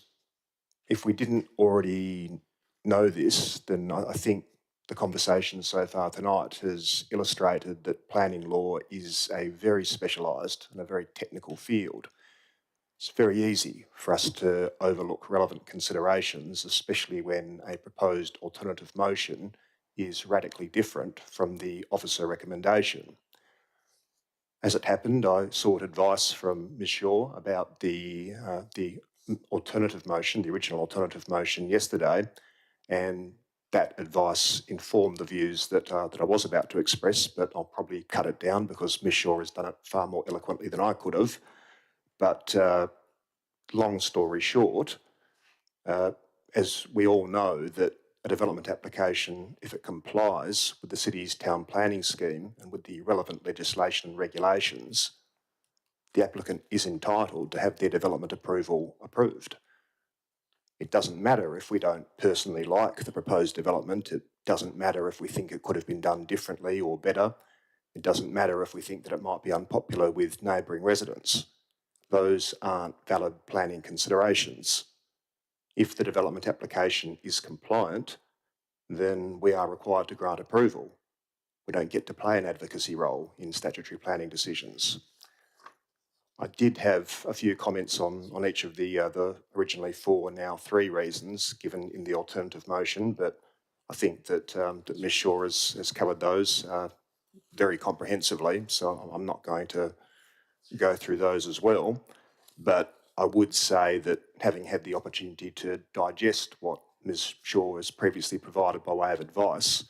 A: if we didn't already know this, then I think the conversation so far tonight has illustrated that planning law is a very specialised and a very technical field. It's very easy for us to overlook relevant considerations, especially when a proposed alternative motion is radically different from the officer recommendation. As it happened, I sought advice from Ms Shaw about the alternative motion, the original alternative motion yesterday, and that advice informed the views that I was about to express, but I'll probably cut it down because Ms Shaw has done it far more eloquently than I could have. But long story short, as we all know, that a development application, if it complies with the city's town planning scheme and with the relevant legislation and regulations, the applicant is entitled to have their development approval approved. It doesn't matter if we don't personally like the proposed development. It doesn't matter if we think it could have been done differently or better. It doesn't matter if we think that it might be unpopular with neighbouring residents. Those aren't valid planning considerations. If the development application is compliant, then we are required to grant approval. We don't get to play an advocacy role in statutory planning decisions. I did have a few comments on each of the originally 4, now 3 reasons given in the alternative motion, but I think that, that Ms Shaw has covered those very comprehensively, so I'm not going to go through those as well. But I would say that having had the opportunity to digest what Ms Shaw has previously provided by way of advice,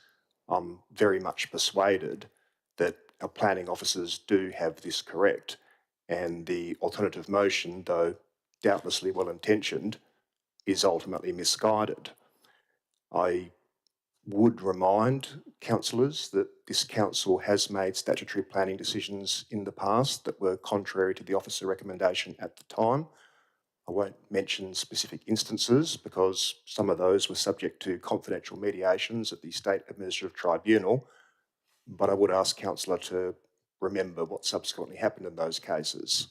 A: I'm very much persuaded that our planning officers do have this correct, and the alternative motion, though doubtlessly well-intentioned, is ultimately misguided. I would remind councillors that this council has made statutory planning decisions in the past that were contrary to the officer recommendation at the time. I won't mention specific instances because some of those were subject to confidential mediations at the State Administrative Tribunal, but I would ask councillor to remember what subsequently happened in those cases.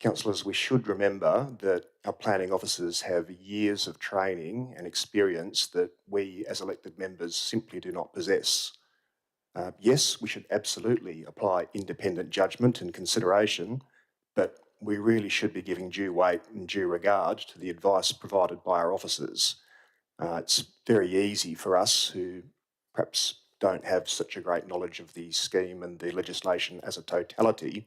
A: Councillors, we should remember that our planning officers have years of training and experience that we as elected members simply do not possess. Yes, we should absolutely apply independent judgment and consideration, but we really should be giving due weight and due regard to the advice provided by our officers. It's very easy for us who perhaps don't have such a great knowledge of the scheme and the legislation as a totality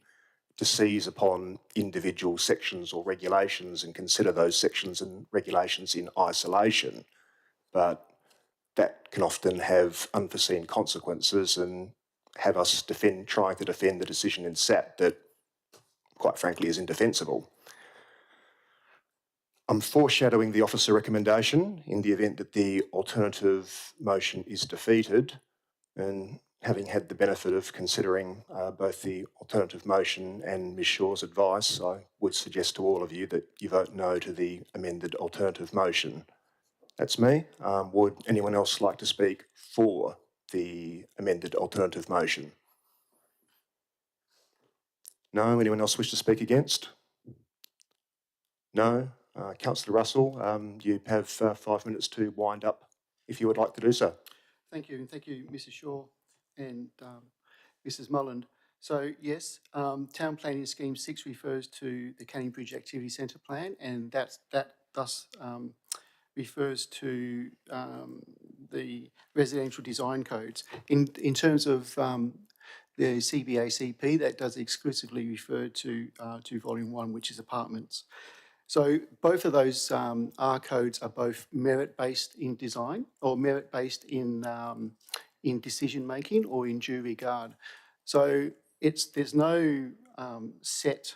A: to seize upon individual sections or regulations and consider those sections and regulations in isolation. But that can often have unforeseen consequences and have us trying to defend the decision in SAT that, quite frankly, is indefensible. I'm foreshadowing the officer recommendation in the event that the alternative motion is defeated, and having had the benefit of considering both the alternative motion and Ms Shaw's advice, I would suggest to all of you that you vote no to the amended alternative motion. That's me. Would anyone else like to speak for the amended alternative motion? No? Anyone else wish to speak against? No? Councillor Russell, you have 5 minutes to wind up if you would like to do so.
K: Thank you, and thank you, Mrs Shaw and Mrs Mullen. So yes, Town Planning Scheme 6 refers to the Canning Bridge Activity Centre Plan, and that thus refers to the residential design codes. In terms of the CBACP, that does exclusively refer to Volume 1, which is apartments. So both of those R codes are both merit-based in design or merit-based in decision-making or in due regard. So there's no set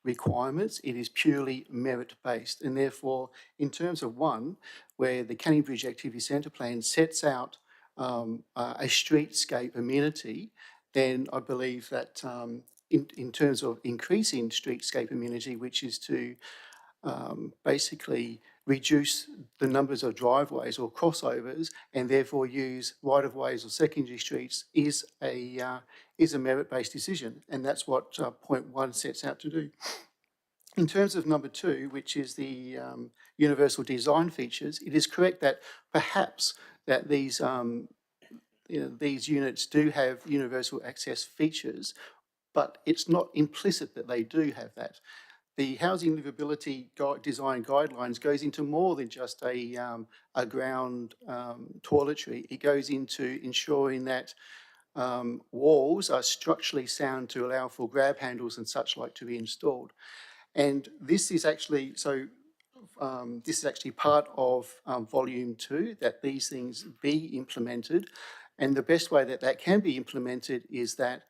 K: requirements, it is purely merit-based, and therefore in terms of 1, where the Canning Bridge Activity Centre Plan sets out a streetscape amenity, then I believe that in terms of increasing streetscape amenity, which is to basically reduce the numbers of driveways or crossovers and therefore use right-of-ways or secondary streets is a merit-based decision, and that's what point 1 sets out to do. In terms of number 2, which is the universal design features, it is correct that perhaps that these units do have universal access features, but it's not implicit that they do have that. The housing livability design guidelines goes into more than just a ground toiletry. It goes into ensuring that walls are structurally sound to allow for grab handles and such like to be installed. And this is actually, so this is actually part of volume 2, that these things be implemented. And the best way that that can be implemented is that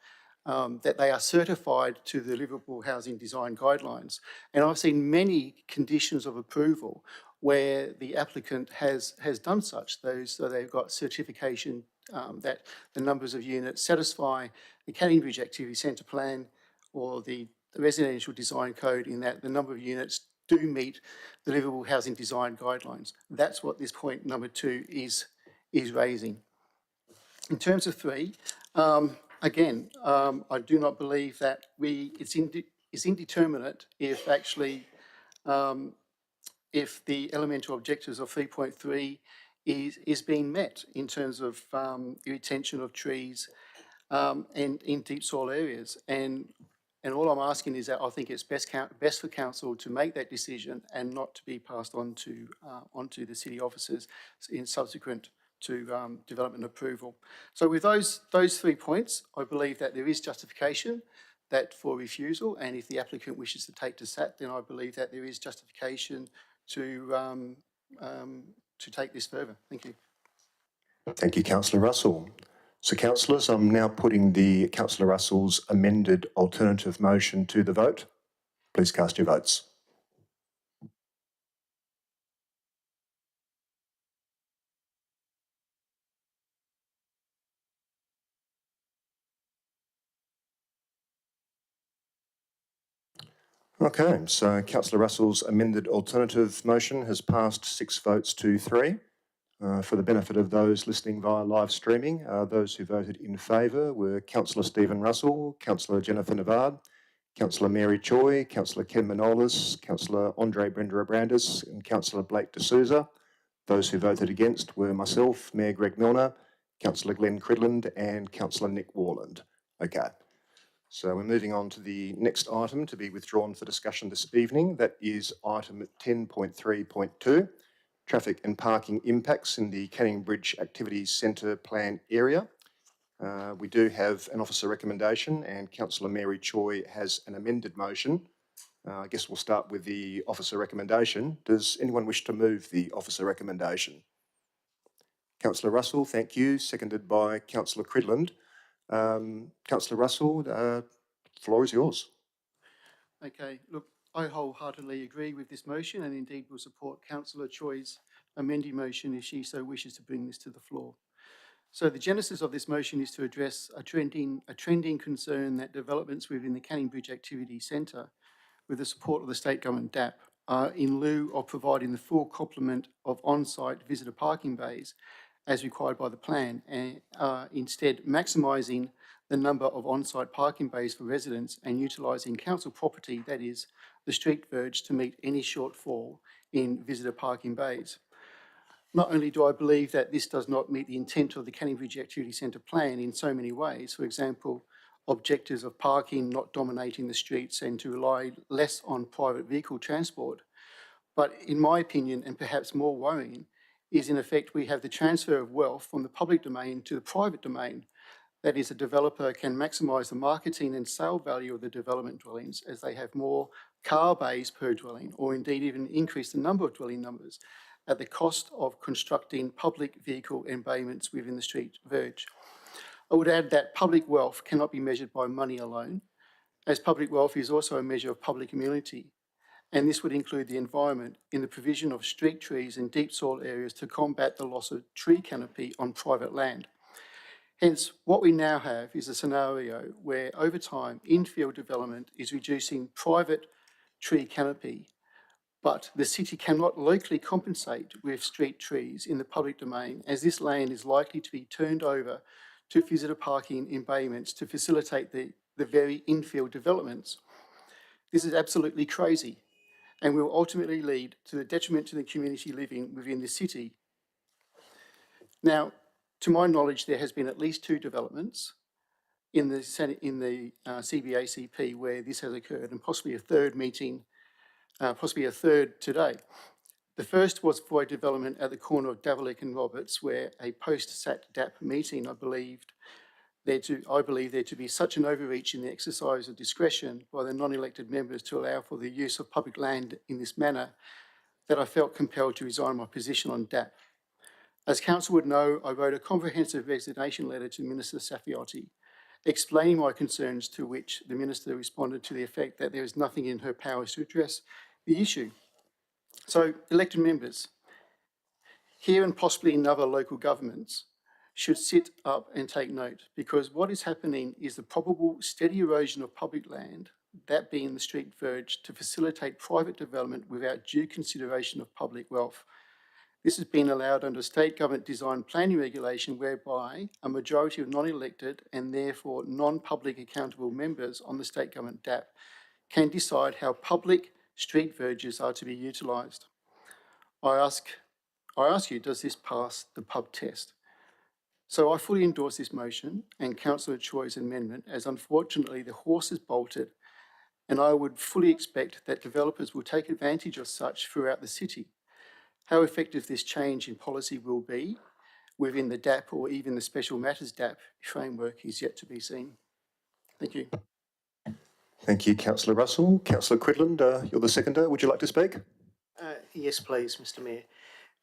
K: that they are certified to the Livable Housing Design Guidelines. And I've seen many conditions of approval where the applicant has done such. So they've got certification that the numbers of units satisfy the Canning Bridge Activity Centre Plan or the Residential Design Code, in that the number of units do meet the Livable Housing Design Guidelines. That's what this point number 2 is raising. In terms of 3, again, I do not believe that it's indeterminate if actually if the elemental objectives of 3.3 is being met in terms of retention of trees and in deep soil areas. And all I'm asking is that I think it's best for council to make that decision and not to be passed on to onto the city officers in subsequent to development approval. So with those 3 points, I believe that there is justification that for refusal, and if the applicant wishes to take to SAT, then I believe that there is justification to take this further. Thank you.
A: Thank you, Councillor Russell. So, councillors, I'm now putting the Councillor Russell's amended alternative motion to the vote. Please cast your votes. Okay, so Councillor Russell's amended alternative motion has passed 6 votes to 3. For the benefit of those listening via live streaming, those who voted in favour were Councillor Stephen Russell, Councillor Jennifer Navard, Councillor Mary Choi, Councillor Ken Manolis, Councillor Andre Brender-Abrandis and Councillor Blake D'Souza. Those who voted against were myself, Mayor Greg Milner, Councillor Glenn Cridland and Councillor Nick Warland. Okay, so we're moving on to the next item to be withdrawn for discussion this evening. That is item 10.3.2. Traffic and parking impacts in the Canning Bridge Activities Centre Plan area. We do have an officer recommendation and Councillor Mary Choi has an amended motion. I guess we'll start with the officer recommendation. Does anyone wish to move the officer recommendation? Councillor Russell, thank you. Seconded by Councillor Cridland. Councillor Russell, the floor is yours.
K: Okay, look, I wholeheartedly agree with this motion and indeed will support Councillor Choi's amending motion if she so wishes to bring this to the floor. So the genesis of this motion is to address a trending concern that developments within the Canning Bridge Activity Centre, with the support of the State Government DAP, are in lieu of providing the full complement of on-site visitor parking bays as required by the plan, and instead maximising the number of on-site parking bays for residents and utilising council property, that is, the street verge, to meet any shortfall in visitor parking bays. Not only do I believe that this does not meet the intent of the Canning Bridge Activity Centre Plan in so many ways, for example, objectives of parking not dominating the streets and to rely less on private vehicle transport, but in my opinion, and perhaps more worrying, is in effect we have the transfer of wealth from the public domain to the private domain. That is, a developer can maximise the marketing and sale value of the development dwellings as they have more car bays per dwelling, or indeed even increase the number of dwelling numbers at the cost of constructing public vehicle embayments within the street verge. I would add that public wealth cannot be measured by money alone, as public wealth is also a measure of public immunity, and this would include the environment in the provision of street trees and deep soil areas to combat the loss of tree canopy on private land. Hence, what we now have is a scenario where over time infill development is reducing private tree canopy, but the city cannot locally compensate with street trees in the public domain, as this land is likely to be turned over to visitor parking embayments to facilitate the very infill developments. This is absolutely crazy and will ultimately lead to the detriment to the community living within the city. Now, to my knowledge, there has been at least 2 developments in the CBACP where this has occurred, and possibly a third meeting, possibly a third today. The first was for a development at the corner of Davilick and Roberts, where a post-SAT DAP meeting, I believe there to be such an overreach in the exercise of discretion by the non-elected members to allow for the use of public land in this manner that I felt compelled to resign my position on DAP. As Council would know, I wrote a comprehensive resignation letter to Minister Saffioti, explaining my concerns, to which the Minister responded to the effect that there is nothing in her powers to address the issue. So, elected members, here and possibly in other local governments, should sit up and take note, because what is happening is the probable steady erosion of public land, that being the street verge, to facilitate private development without due consideration of public wealth. This has been allowed under state government design planning regulation, whereby a majority of non-elected and therefore non-public accountable members on the state government DAP can decide how public street verges are to be utilised. I ask you, does this pass the pub test? So I fully endorse this motion and Councillor Choi's amendment, as unfortunately the horse is bolted, and I would fully expect that developers will take advantage of such throughout the city. How effective this change in policy will be within the DAP or even the Special Matters DAP framework is yet to be seen. Thank you.
A: Thank you, Councillor Russell. Councillor Quidland, you're the seconder. Would you like to speak?
J: Yes, please, Mr Mayor.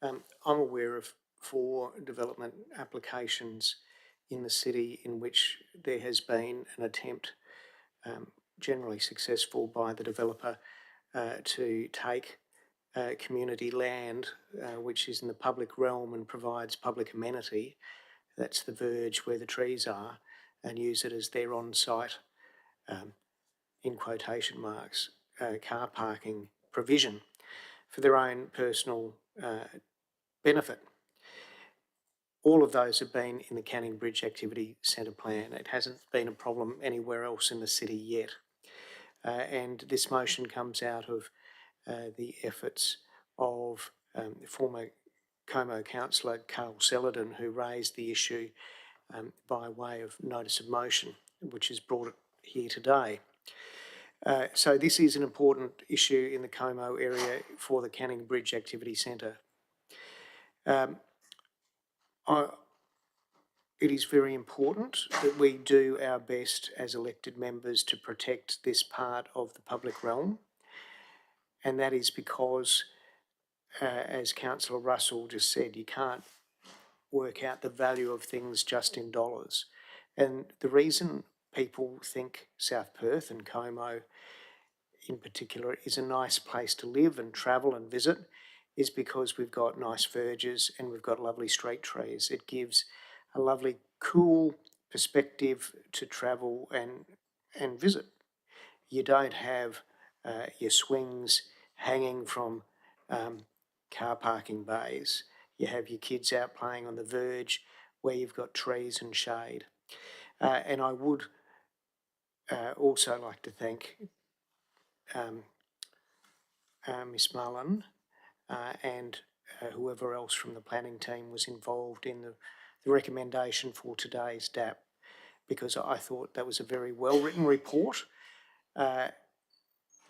J: I'm aware of 4 development applications in the city in which there has been an attempt, generally successful, by the developer to take community land which is in the public realm and provides public amenity, that's the verge where the trees are, and use it as their on-site, in quotation marks, car parking provision for their own personal benefit. All of those have been in the Canning Bridge Activity Centre plan. It hasn't been a problem anywhere else in the city yet. And this motion comes out of the efforts of former Como councillor Carl Celadon, who raised the issue by way of notice of motion, which has brought it here today. So this is an important issue in the Como area for the Canning Bridge Activity Centre. It is very important that we do our best as elected members to protect this part of the public realm, and that is because, as Councillor Russell just said, you can't work out the value of things just in dollars. And the reason people think South Perth and Como in particular is a nice place to live and travel and visit is because we've got nice verges and we've got lovely street trees. It gives a lovely, cool perspective to travel and visit. You don't have your swings hanging from car parking bays. You have your kids out playing on the verge where you've got trees and shade. And I would also like to thank Miss Mullen and whoever else from the planning team was involved in the recommendation for today's DAP, because I thought that was a very well-written report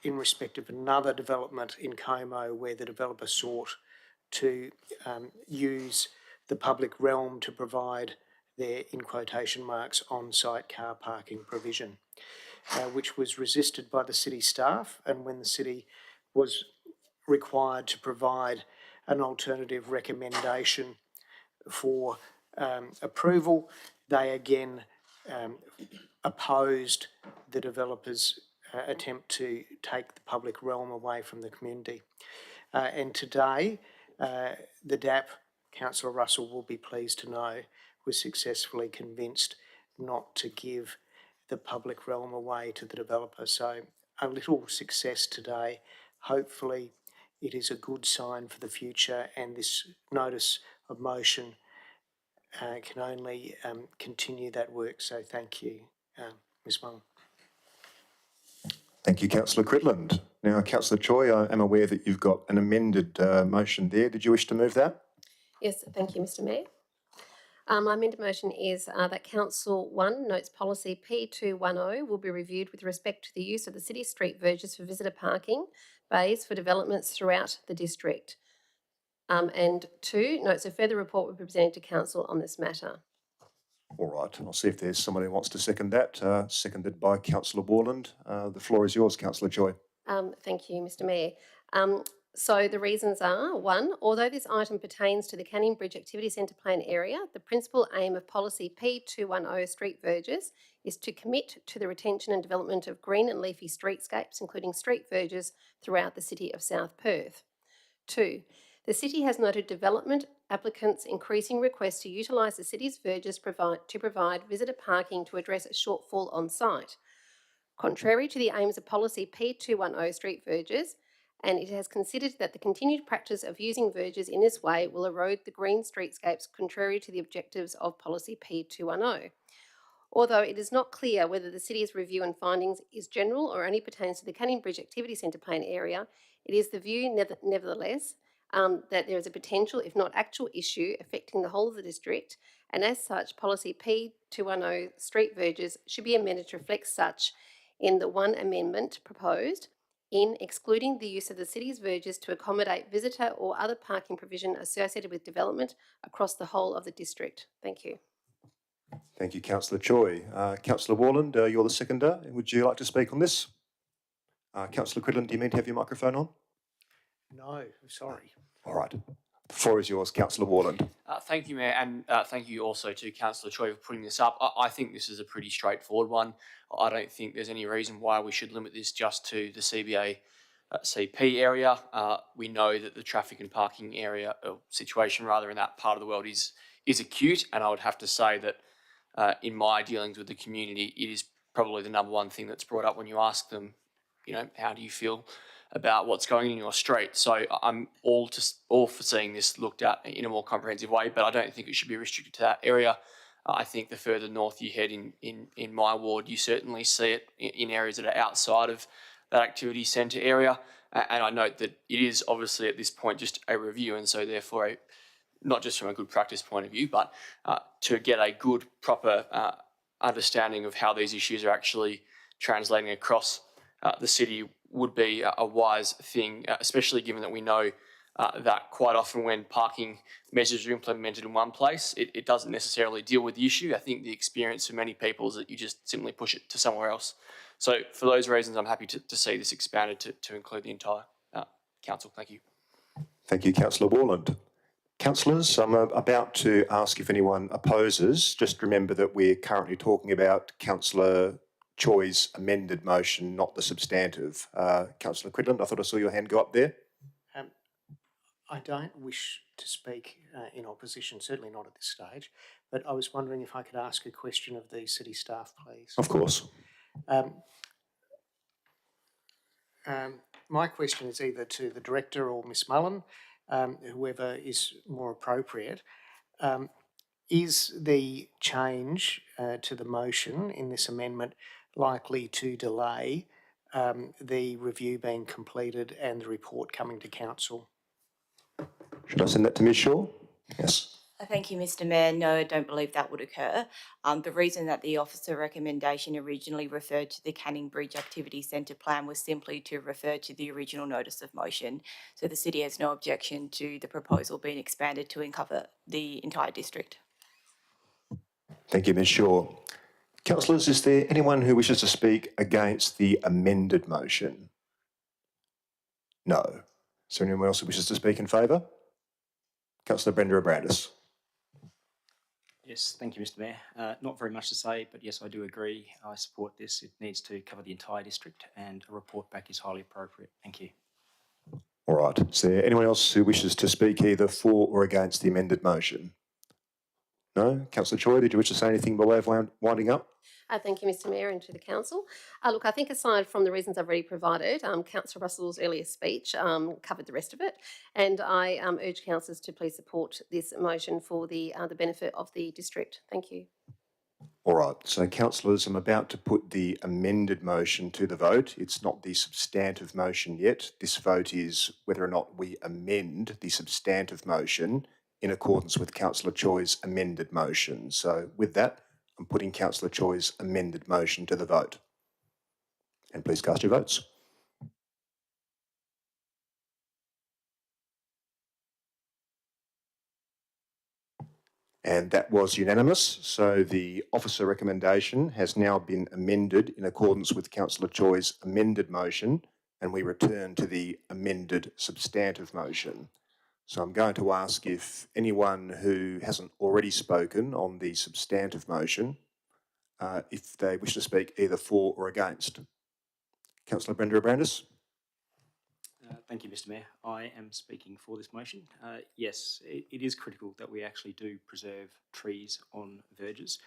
J: in respect of another development in Como where the developer sought to use the public realm to provide their, in quotation marks, on-site car parking provision, which was resisted by the city staff. And when the city was required to provide an alternative recommendation for approval, they again opposed the developer's attempt to take the public realm away from the community. And today, the DAP, Councillor Russell will be pleased to know, was successfully convinced not to give the public realm away to the developer. So a little success today. Hopefully it is a good sign for the future, and this notice of motion can only continue that work. So thank you, Ms Mullen.
A: Thank you, Councillor Quidland. Now, Councillor Choi, I am aware that you've got an amended motion there. Did you wish to move that?
I: Yes, thank you, Mr Mayor. My amended motion is that Council 1 notes policy P210 will be reviewed with respect to the use of the city street verges for visitor parking bays for developments throughout the district. And 2 notes a further report will be presented to Council on this matter.
A: All right, I'll see if there's someone who wants to second that. Seconded by Councillor Borland. The floor is yours, Councillor Choi.
I: Thank you, Mr Mayor. So the reasons are, 1, although this item pertains to the Canning Bridge Activity Centre Plan area, the principal aim of policy P210 street verges is to commit to the retention and development of green and leafy streetscapes, including street verges throughout the city of South Perth. 2, the city has noted development applicants' increasing requests to utilise the city's verges to provide visitor parking to address a shortfall on site. Contrary to the aims of policy P210 street verges, and it has considered that the continued practice of using verges in this way will erode the green streetscapes contrary to the objectives of policy P210. Although it is not clear whether the city's review and findings is general or only pertains to the Canning Bridge Activity Centre Plan area, it is the view nevertheless that there is a potential, if not actual, issue affecting the whole of the district, and as such, policy P210 street verges should be amended to reflect such in the 1 amendment proposed, in excluding the use of the city's verges to accommodate visitor or other parking provision associated with development across the whole of the district. Thank you.
A: Thank you, Councillor Choi. Councillor Warland, you're the seconder. Would you like to speak on this? Councillor Quidland, do you mean to have your microphone on?
J: No, sorry.
A: All right. The floor is yours, Councillor Warland.
O: Thank you, Mayor, and thank you also to Councillor Choi for putting this up. I think this is a pretty straightforward one. I don't think there's any reason why we should limit this just to the CBA CP area. We know that the traffic and parking area, or situation rather, in that part of the world is acute, and I would have to say that in my dealings with the community, it is probably the number one thing that's brought up when you ask them, you know, how do you feel about what's going on in your street? So I'm all for seeing this looked at in a more comprehensive way, but I don't think it should be restricted to that area. I think the further north you head in my ward, you certainly see it in areas that are outside of that activity centre area. And I note that it is obviously at this point just a review, and so therefore, not just from a good practice point of view, but to get a good, proper understanding of how these issues are actually translating across the city would be a wise thing, especially given that we know that quite often when parking measures are implemented in one place, it doesn't necessarily deal with the issue. I think the experience for many people is that you just simply push it to somewhere else. So for those reasons, I'm happy to see this expanded to include the entire council. Thank you.
A: Thank you, Councillor Warland. Councillors, I'm about to ask if anyone opposes. Just remember that we're currently talking about Councillor Choi's amended motion, not the substantive. Councillor Quidland, I thought I saw your hand go up there.
J: I don't wish to speak in opposition, certainly not at this stage, but I was wondering if I could ask a question of the city staff, please.
A: Of course.
J: My question is either to the Director or Ms Mullen, whoever is more appropriate. Is the change to the motion in this amendment likely to delay the review being completed and the report coming to council?
A: Should I send that to Ms Shaw? Yes.
H: Thank you, Mr Mayor. No, I don't believe that would occur. The reason that the officer recommendation originally referred to the Canning Bridge Activity Centre Plan was simply to refer to the original notice of motion. So the city has no objection to the proposal being expanded to cover the entire district.
A: Thank you, Ms Shaw. Councillors, is there anyone who wishes to speak against the amended motion? No. Is there anyone else who wishes to speak in favour? Councillor Brenda Abrandis.
M: Yes, thank you, Mr Mayor. Not very much to say, but yes, I do agree. I support this. It needs to cover the entire district, and a report back is highly appropriate. Thank you.
A: All right. Is there anyone else who wishes to speak either for or against the amended motion? No? Councillor Choi, did you wish to say anything by way of winding up?
I: Thank you, Mr Mayor, and to the Council. Look, I think aside from the reasons I've already provided, Councillor Russell's earlier speech covered the rest of it, and I urge councillors to please support this motion for the benefit of the district. Thank you.
A: All right. So, councillors, I'm about to put the amended motion to the vote. It's not the substantive motion yet. This vote is whether or not we amend the substantive motion in accordance with Councillor Choi's amended motion. So, with that, I'm putting Councillor Choi's amended motion to the vote. And please cast your votes. And that was unanimous. So the officer recommendation has now been amended in accordance with Councillor Choi's amended motion and we return to the amended substantive motion. So I'm going to ask if anyone who hasn't already spoken on the substantive motion, if they wish to speak either for or against. Councillor Brenda Abrandis.
M: Thank you, Mr. Mayor. I am speaking for this motion. Yes, it is critical that we actually do preserve trees on verges.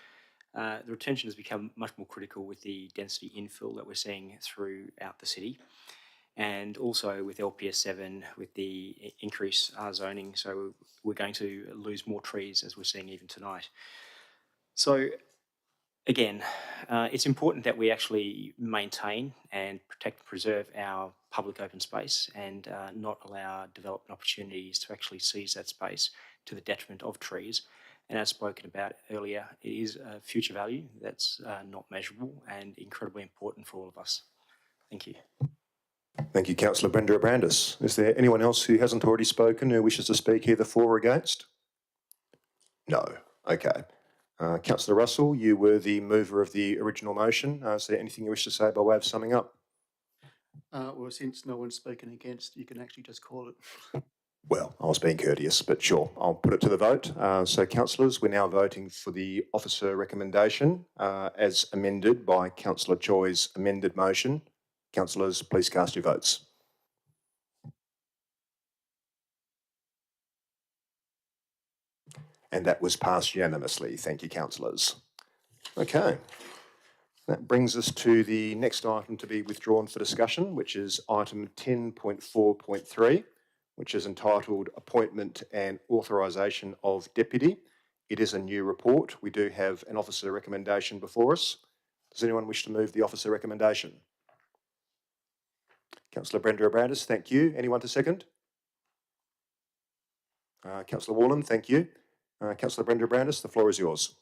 M: The retention has become much more critical with the density infill that we're seeing throughout the city, and also with LPS 7 with the increased zoning. So we're going to lose more trees, as we're seeing even tonight. So again, it's important that we actually maintain and protect and preserve our public open space and not allow development opportunities to actually seize that space to the detriment of trees. And as spoken about earlier, it is a future value that's not measurable and incredibly important for all of us. Thank you.
A: Thank you, Councillor Brenda Abrandis. Is there anyone else who hasn't already spoken who wishes to speak either for or against? No. Okay. Councillor Russell, you were the mover of the original motion. Is there anything you wish to say by way of summing up?
K: Well, since no one's spoken against, you can actually just call it.
A: Well, I was being courteous, but sure, I'll put it to the vote. So, councillors, we're now voting for the officer recommendation as amended by Councillor Choi's amended motion. Councillors, please cast your votes. And that was passed unanimously. Thank you, councillors. Okay. That brings us to the next item to be withdrawn for discussion, which is item 10.4.3, which is entitled Appointment and Authorisation of Deputy. It is a new report. We do have an officer recommendation before us. Does anyone wish to move the officer recommendation? Councillor Brenda Abrandis, thank you. Anyone to second? Councillor Wallen, thank you. Councillor Brenda Abrandis, the floor is yours.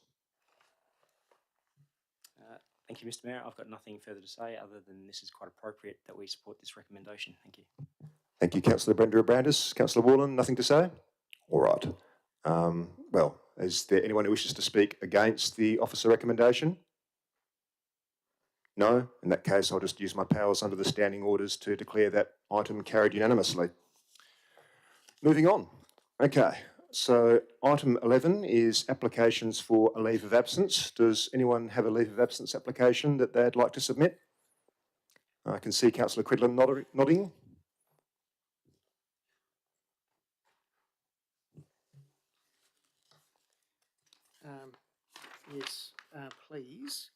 M: Thank you, Mr. Mayor. I've got nothing further to say other than this is quite appropriate that we support this recommendation. Thank you.
A: Thank you, Councillor Brenda Abrandis. Councillor Wallen, nothing to say? All right. Well, is there anyone who wishes to speak against the officer recommendation? No? In that case, I'll just use my powers under the standing orders to declare that item carried unanimously. Moving on. Okay. So item 11 is applications for a leave of absence. Does anyone have a leave of absence application that they'd like to submit? I can see Councillor Cridland nodding.
J: Yes, please.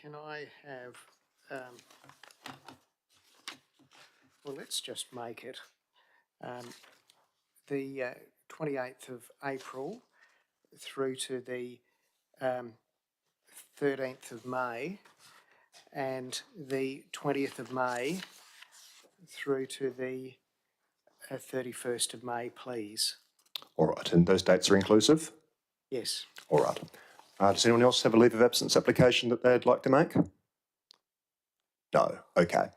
J: Can I have, well, let's just make it the 28th of April through to the 13th of May and the 20th of May through to the 31st of May, please.
A: All right, and those dates are inclusive?
J: Yes.
A: All right. Does anyone else have a leave of absence application that they'd like to make? No. Okay.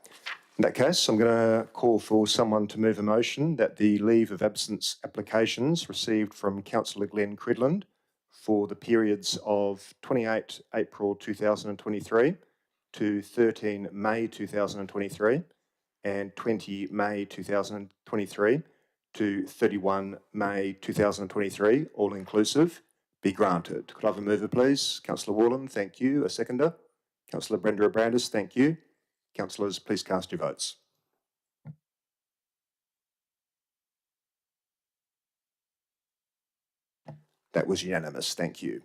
A: In that case, I'm going to call for someone to move a motion that the leave of absence applications received from Councillor Glenn Cridland for the periods of 28 April 2023 to 13 May 2023 and 20 May 2023 to 31 May 2023, all inclusive, be granted. Could I have a mover, please? Councillor Wallen, thank you. A seconder? Councillor Brenda Abrandis, thank you. Councillors, please cast your votes. That was unanimous, thank you.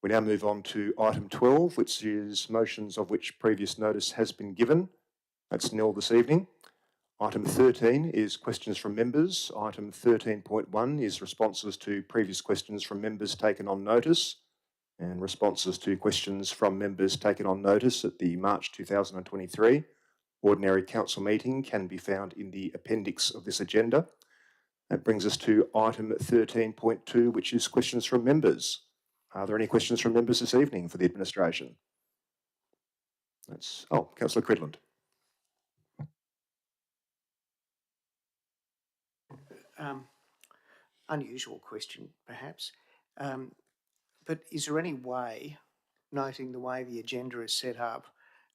A: We now move on to item 12, which is motions of which previous notice has been given. That's nil this evening. Item 13 is questions from members. Item 13.1 is responses to previous questions from members taken on notice, and responses to questions from members taken on notice at the March 2023 Ordinary Council meeting can be found in the appendix of this agenda. That brings us to item 13.2, which is questions from members. Are there any questions from members this evening for the administration? Councillor Cridland.
J: Unusual question, perhaps. But is there any way, noting the way the agenda is set up,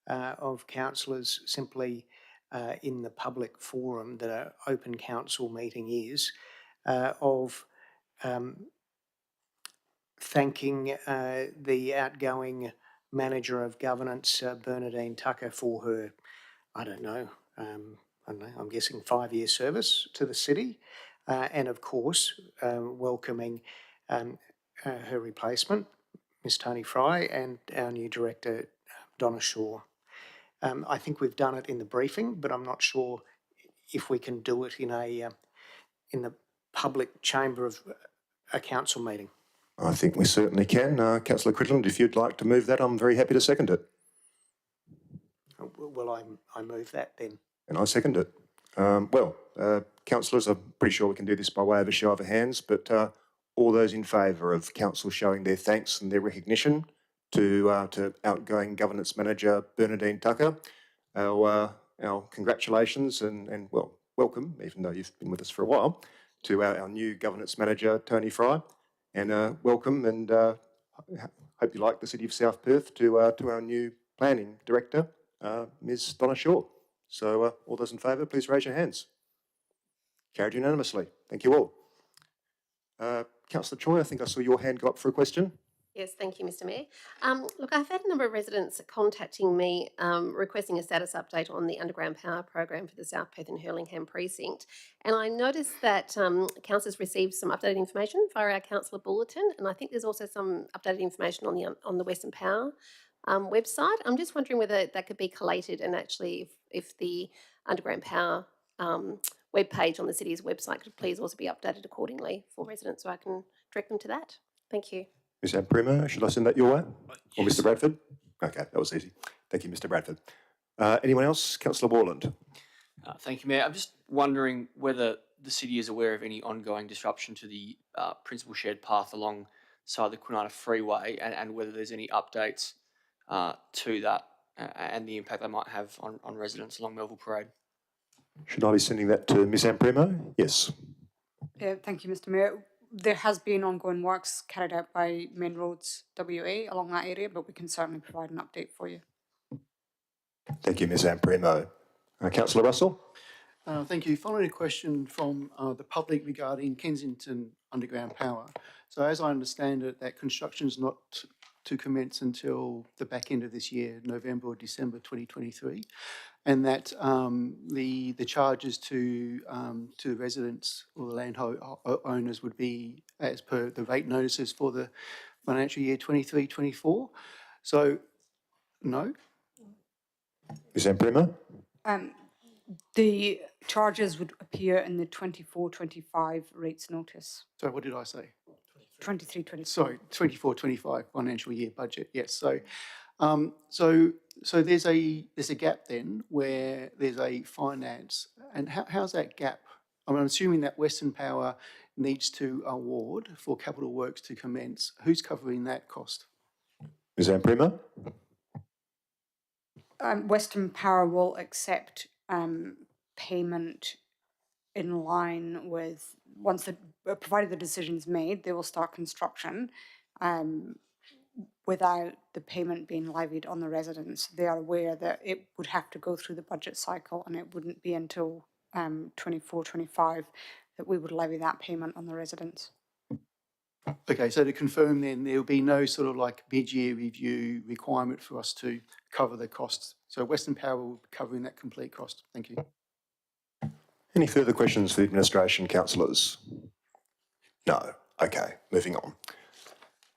J: of councillors simply in the public forum that an open council meeting is, of thanking the outgoing manager of governance, Bernadine Tucker, for her, I'm guessing 5-year service to the city, and of course welcoming her replacement, Ms Tony Fry, and our new director, Donna Shaw. I think we've done it in the briefing, but I'm not sure if we can do it in the public chamber of a council meeting.
A: I think we certainly can. Councillor Cridland, if you'd like to move that, I'm very happy to second it.
J: Well, I move that then.
A: And I second it. Councillors, I'm pretty sure we can do this by way of a show of hands, but all those in favour of council showing their thanks and their recognition to outgoing governance manager Bernadine Tucker, our congratulations and welcome, even though you've been with us for a while, to our new governance manager Tony Fry, and welcome and hope you like the City of South Perth to our new planning director, Ms Donna Shaw. So all those in favour, please raise your hands. Carried unanimously. Thank you all. Councillor Choi, I think I saw your hand go up for a question.
I: Yes, thank you, Mr Mayor. Look, I've had a number of residents contacting me requesting a status update on the underground power program for the South Perth and Hurlingham precinct. And I noticed that councillors received some updated information via our councillor bulletin, and I think there's also some updated information on the Western Power website. I'm just wondering whether that could be collated, and actually if the underground power webpage on the city's website could please also be updated accordingly for residents, so I can direct them to that. Thank you.
A: Ms Amprimo, should I send that your way? Or Mr Bradford? Okay, that was easy. Thank you, Mr Bradford. Anyone else? Councillor Borland.
O: Thank you, Mayor. I'm just wondering whether the city is aware of any ongoing disruption to the principal shared path alongside the Kwinana Freeway, and whether there's any updates to that and the impact they might have on residents along Melville Parade.
A: Should I be sending that to Ms Amprimo? Yes.
E: Thank you, Mr Mayor. There has been ongoing works carried out by Main Roads WA along that area, but we can certainly provide an update for you.
A: Thank you, Ms Amprimo. Councillor Russell.
K: Thank you. Following a question from the public regarding Kensington Underground Power. So as I understand it, that construction is not to commence until the back end of this year, November or December 2023, and that the charges to the residents or the land owners would be as per the rate notices for the financial year 23-24. So, no.
A: Ms Amprimo.
E: The charges would appear in the 24-25 rates notice.
K: So what did I say?
E: 23-24.
K: Sorry, 24-25 financial year budget. Yes. So, so there's a gap then where there's a finance, and how's that gap? I'm assuming that Western Power needs to award for capital works to commence. Who's covering that cost?
A: Ms Amprimo.
E: Western Power will accept payment in line with, once provided the decision's made, they will start construction without the payment being levied on the residents. They are aware that it would have to go through the budget cycle, and it wouldn't be until 24-25 that we would levy that payment on the residents.
K: Okay, so to confirm then, there will be no sort of like mid-year review requirement for us to cover the costs. So Western Power will be covering that complete cost. Thank you.
A: Any further questions for the administration, councillors? No. Okay, moving on.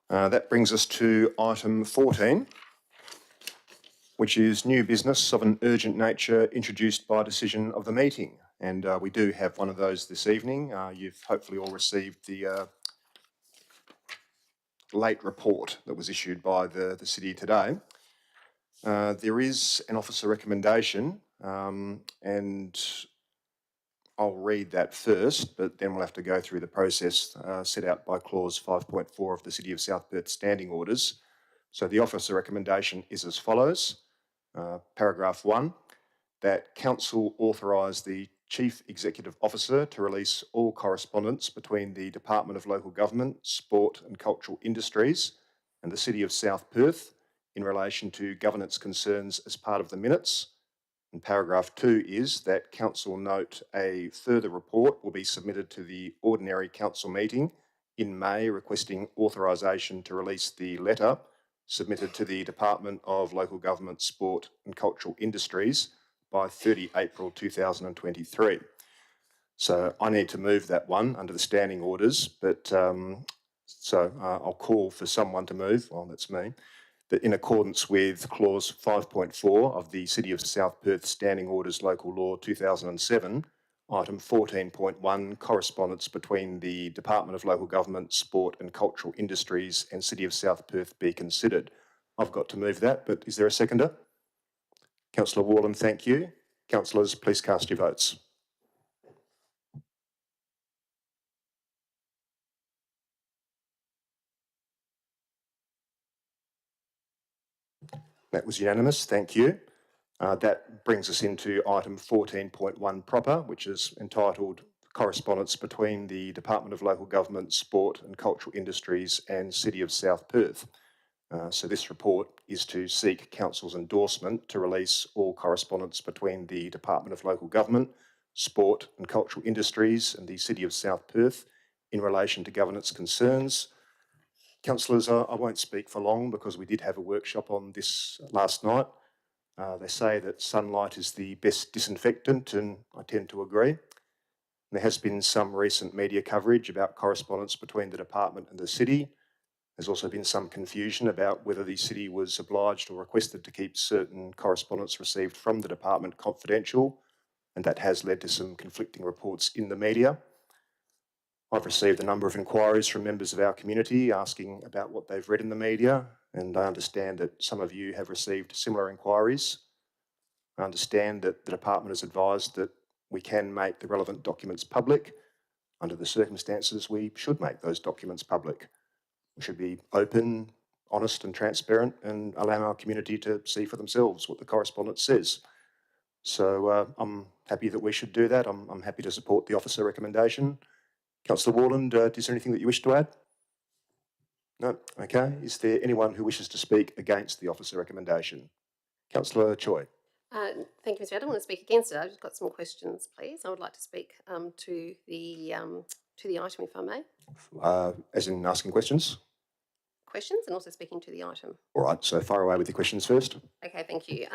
A: That brings us to item 14, which is new business of an urgent nature introduced by decision of the meeting. And we do have one of those this evening. You've hopefully all received the late report that was issued by the city today. There is an officer recommendation, and I'll read that first, but then we'll have to go through the process set out by clause 5.4 of the City of South Perth Standing Orders. So the officer recommendation is as follows. Paragraph 1, that Council authorise the Chief Executive Officer to release all correspondence between the Department of Local Government, Sport and Cultural Industries and the City of South Perth in relation to governance concerns as part of the minutes, And paragraph 2 is that council note a further report will be submitted to the ordinary council meeting in May requesting authorisation to release the letter submitted to the Department of Local Government, Sport and Cultural Industries by 30 April 2023. So I need to move that one under the standing orders, but I'll call for someone to move, well, that's me, that in accordance with clause 5.4 of the City of South Perth Standing Orders Local Law 2007, item 14.1, correspondence between the Department of Local Government, Sport and Cultural Industries and City of South Perth be considered. I've got to move that, but is there a seconder? Councillor Worland, thank you. Councillors, please cast your votes. That was unanimous, thank you. That brings us into item 14.1 proper, which is entitled Correspondence between the Department of Local Government, Sport and Cultural Industries and City of South Perth. So this report is to seek Council's endorsement to release all correspondence between the Department of Local Government, Sport and Cultural Industries and the City of South Perth in relation to governance concerns. Councillors, I won't speak for long because we did have a workshop on this last night. They say that sunlight is the best disinfectant, and I tend to agree. There has been some recent media coverage about correspondence between the department and the city. There's also been some confusion about whether the city was obliged or requested to keep certain correspondence received from the department confidential, and that has led to some conflicting reports in the media. I've received a number of inquiries from members of our community asking about what they've read in the media, and I understand that some of you have received similar inquiries. I understand that the department has advised that we can make the relevant documents public. Under the circumstances, we should make those documents public. We should be open, honest and transparent and allow our community to see for themselves what the correspondence says. So I'm happy that we should do that. I'm happy to support the officer recommendation. Councillor Worland, is there anything that you wish to add? No? Okay. Is there anyone who wishes to speak against the officer recommendation? Councillor Choi.
I: Thank you, Mr. Chair. I don't want to speak against it. I've just got some questions, please. I would like to speak to the item, if I may.
A: As in asking questions?
I: Questions and also speaking to the item.
A: All right, so fire away with your questions first.
I: Okay, thank you.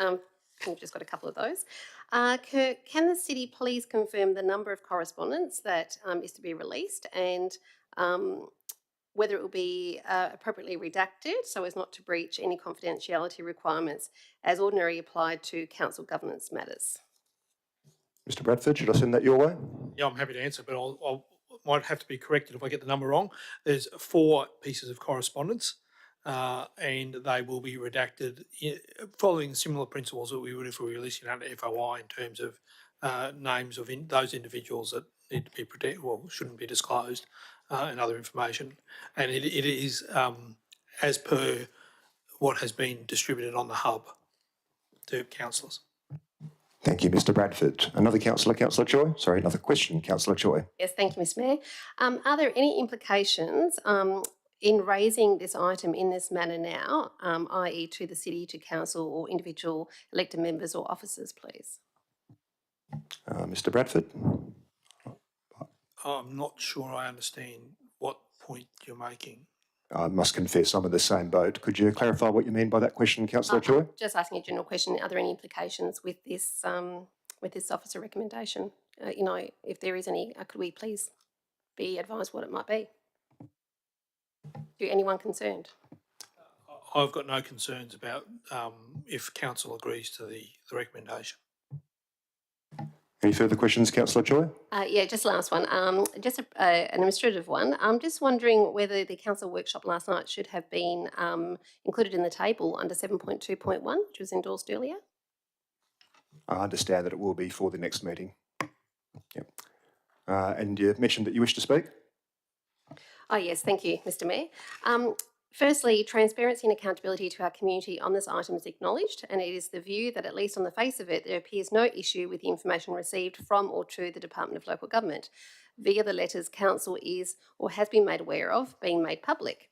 I: We've just got a couple of those. Can the city please confirm the number of correspondence that is to be released and whether it will be appropriately redacted so as not to breach any confidentiality requirements as ordinarily applied to council governance matters?
A: Mr. Bradford, should I send that your way?
P: Yeah, I'm happy to answer, but I might have to be corrected if I get the number wrong. There's 4 pieces of correspondence. And they will be redacted following similar principles that we would if we were releasing under FOI in terms of names of those individuals that need to be protected, well, shouldn't be disclosed, and other information. And it is as per what has been distributed on the hub to councillors.
A: Thank you, Mr. Bradford. Another councillor, Councillor Choi. Sorry, another question, Councillor Choi.
I: Yes, thank you, Mr. Mayor. Are there any implications in raising this item in this manner now, i.e. to the city, to council or individual elected members or officers, please?
A: Mr. Bradford?
P: I'm not sure I understand what point you're making.
A: I must confess I'm in the same boat. Could you clarify what you mean by that question, Councillor Choi?
I: Just asking a general question. Are there any implications with this officer recommendation? If there is any, could we please be advised what it might be? To anyone concerned?
P: I've got no concerns about if council agrees to the recommendation.
A: Any further questions, Councillor Choi?
I: Yeah, just last one. Just an administrative one. I'm just wondering whether the council workshop last night should have been included in the table under 7.2.1, which was endorsed earlier.
A: I understand that it will be for the next meeting. Yep. And you mentioned that you wish to speak?
I: Oh, yes, thank you, Mr. Mayor. Firstly, transparency and accountability to our community on this item is acknowledged, and it is the view that, at least on the face of it, there appears no issue with the information received from or to the Department of Local Government via the letters council is or has been made aware of being made public.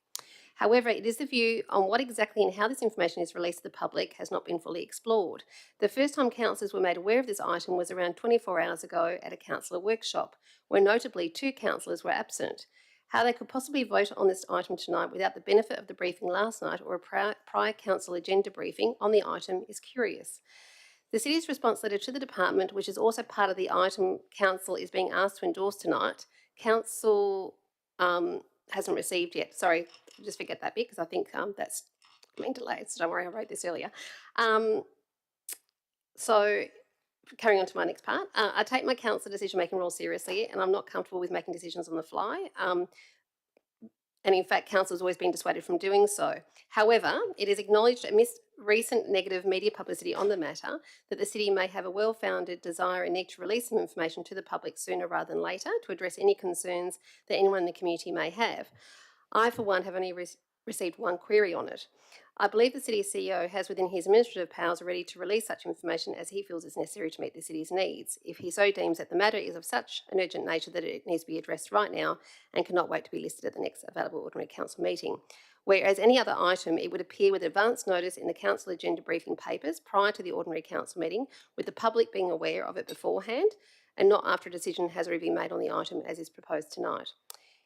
I: However, it is the view on what exactly and how this information is released to the public has not been fully explored. The first time councillors were made aware of this item was around 24 hours ago at a councillor workshop, where notably 2 councillors were absent. How they could possibly vote on this item tonight without the benefit of the briefing last night or a prior council agenda briefing on the item is curious. The City's response letter to the department, which is also part of the item Council is being asked to endorse tonight, Council hasn't received yet. Sorry, just forget that bit because I think that's been delayed, so don't worry, I wrote this earlier. So carrying on to my next part, I take my council decision-making role seriously and I'm not comfortable with making decisions on the fly. And in fact, council has always been dissuaded from doing so. However, it is acknowledged amidst recent negative media publicity on the matter that the city may have a well-founded desire and need to release some information to the public sooner rather than later to address any concerns that anyone in the community may have. I, for one, have only received one query on it. I believe the City CEO has within his administrative powers already to release such information as he feels is necessary to meet the City's needs, if he so deems that the matter is of such an urgent nature that it needs to be addressed right now and cannot wait to be listed at the next available Ordinary Council meeting. Whereas any other item, it would appear with advance notice in the Council agenda briefing papers prior to the Ordinary Council meeting, with the public being aware of it beforehand and not after a decision has already been made on the item as is proposed tonight.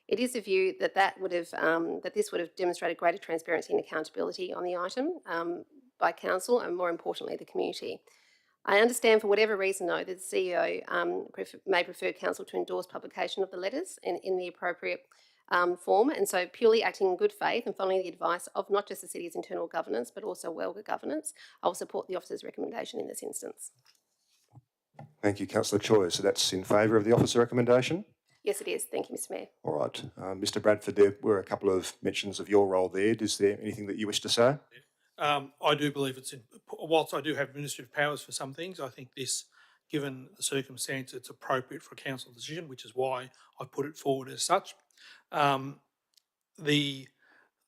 I: It is the view that this would have demonstrated greater transparency and accountability on the item by council and, more importantly, the community. I understand, for whatever reason, though, that the CEO may prefer council to endorse publication of the letters in the appropriate form, and so purely acting in good faith and following the advice of not just the city's internal governance but also WELGA governance, I will support the officer's recommendation in this instance.
A: Thank you, Councillor Choi. So that's in favour of the officer recommendation?
I: Yes, it is. Thank you, Mr Mayor.
A: All right. Mr Bradford, there were a couple of mentions of your role there. Is there anything that you wish to say?
P: I do believe whilst I do have administrative powers for some things, I think this, given the circumstance, it's appropriate for a council decision, which is why I put it forward as such. The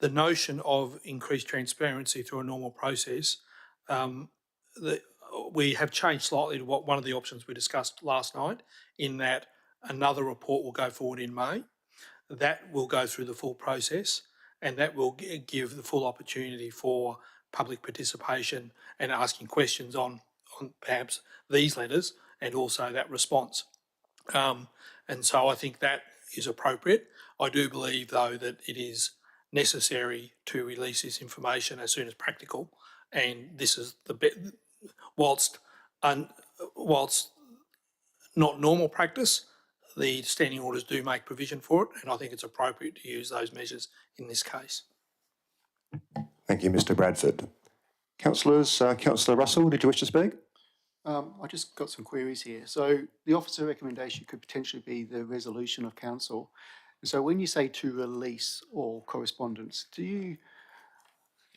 P: notion of increased transparency through a normal process, we have changed slightly to what one of the options we discussed last night, in that another report will go forward in May. That will go through the full process and that will give the full opportunity for public participation and asking questions on perhaps these letters and also that response. And so I think that is appropriate. I do believe, though, that it is necessary to release this information as soon as practical, and this is whilst not normal practice, the standing orders do make provision for it, and I think it's appropriate to use those measures in this case.
A: Thank you, Mr Bradford. Councillors, Councillor Russell, did you wish to speak?
K: I just got some queries here. So the officer recommendation could potentially be the resolution of council. And so when you say to release all correspondence, do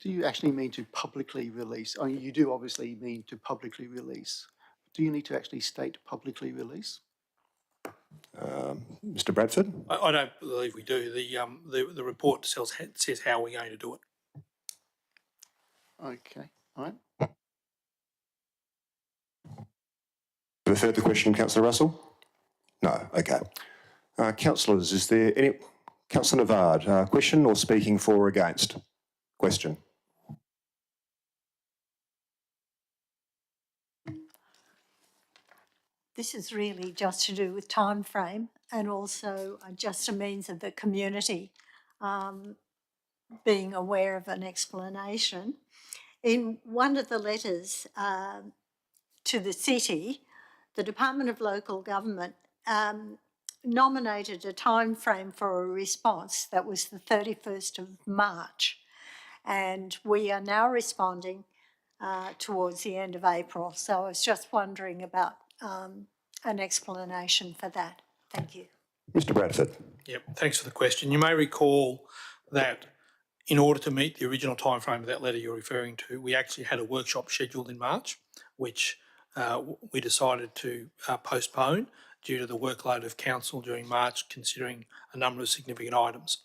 K: you actually mean to publicly release? I mean, you do obviously mean to publicly release. Do you need to actually state publicly release?
A: Mr Bradford?
P: I don't believe we do. The report says how we're going to do it.
K: Okay, all right.
A: A further question, Councillor Russell? No, okay. Councillors, is there any... Councillor Navard, question or speaking for or against? Question.
L: This is really just to do with time frame and also just a means of the community being aware of an explanation. In one of the letters to the city, the Department of Local Government nominated a time frame for a response that was the 31st of March, and we are now responding towards the end of April. So I was just wondering about an explanation for that. Thank you.
A: Mr Bradford.
P: Yep, thanks for the question. You may recall that in order to meet the original timeframe of that letter you're referring to, we actually had a workshop scheduled in March, which we decided to postpone due to the workload of council during March, considering a number of significant items.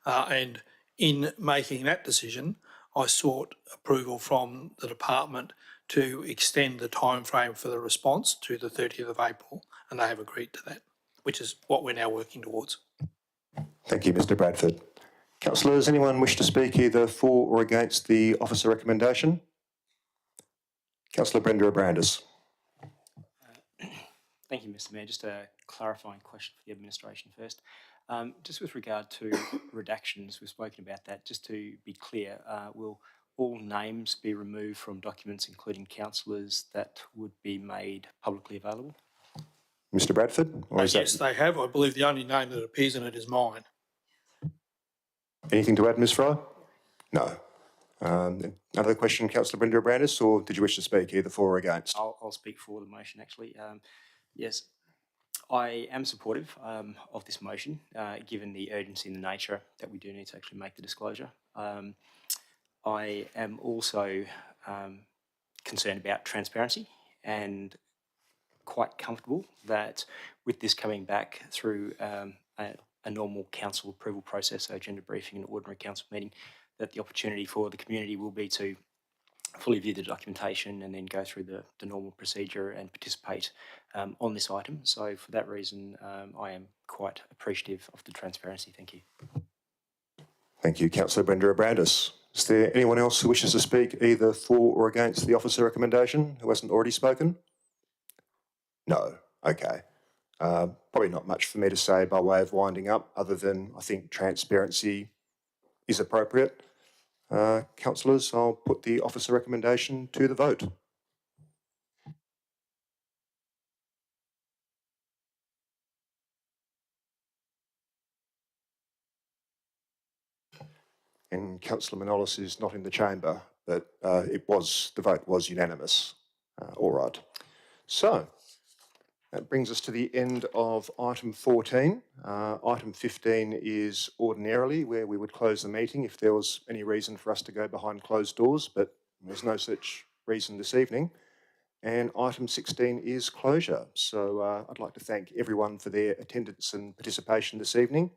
P: And in making that decision, I sought approval from the department to extend the time frame for the response to the 30th of April, and they have agreed to that, which is what we're now working towards.
A: Thank you, Mr Bradford. Councillors, anyone wish to speak either for or against the officer recommendation? Councillor Brenda Abrandis.
M: Thank you, Mr. Mayor. Just a clarifying question for the administration first. Just with regard to redactions, we've spoken about that. Just to be clear, will all names be removed from documents, including councillors, that would be made publicly available?
A: Mr Bradford? Or is
P: Yes,
A: that
P: they have. I believe the only name that appears in it is mine.
A: anything to add, Ms Fry? No. Another question, Councillor Brenda Abrandis, or did you wish to speak either for or against?
M: I'll speak for the motion, actually. Yes, I am supportive of this motion, given the urgency and the nature that we do need to actually make the disclosure. I am also concerned about transparency and quite comfortable that with this coming back through a normal council approval process, so agenda briefing and ordinary council meeting, that the opportunity for the community will be to fully view the documentation and then go through the normal procedure and participate on this item. So for that reason, I am quite appreciative of the transparency. Thank you.
A: Thank you, Councillor Brenda Abrandis. Is there anyone else who wishes to speak either for or against the officer recommendation who hasn't already spoken? No. Okay. Probably not much for me to say by way of winding up, other than I think transparency is appropriate. Councillors, I'll put the officer recommendation to the vote. And Councillor Manolis is not in the chamber, but the vote was unanimous. All right. So that brings us to the end of item 14. Item 15 is ordinarily where we would close the meeting if there was any reason for us to go behind closed doors, but there's no such reason this evening. And item 16 is closure. So I'd like to thank everyone for their attendance and participation this evening.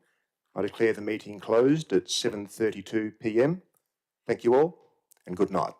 A: I declare the meeting closed at 7:32 p.m. Thank you all and good night.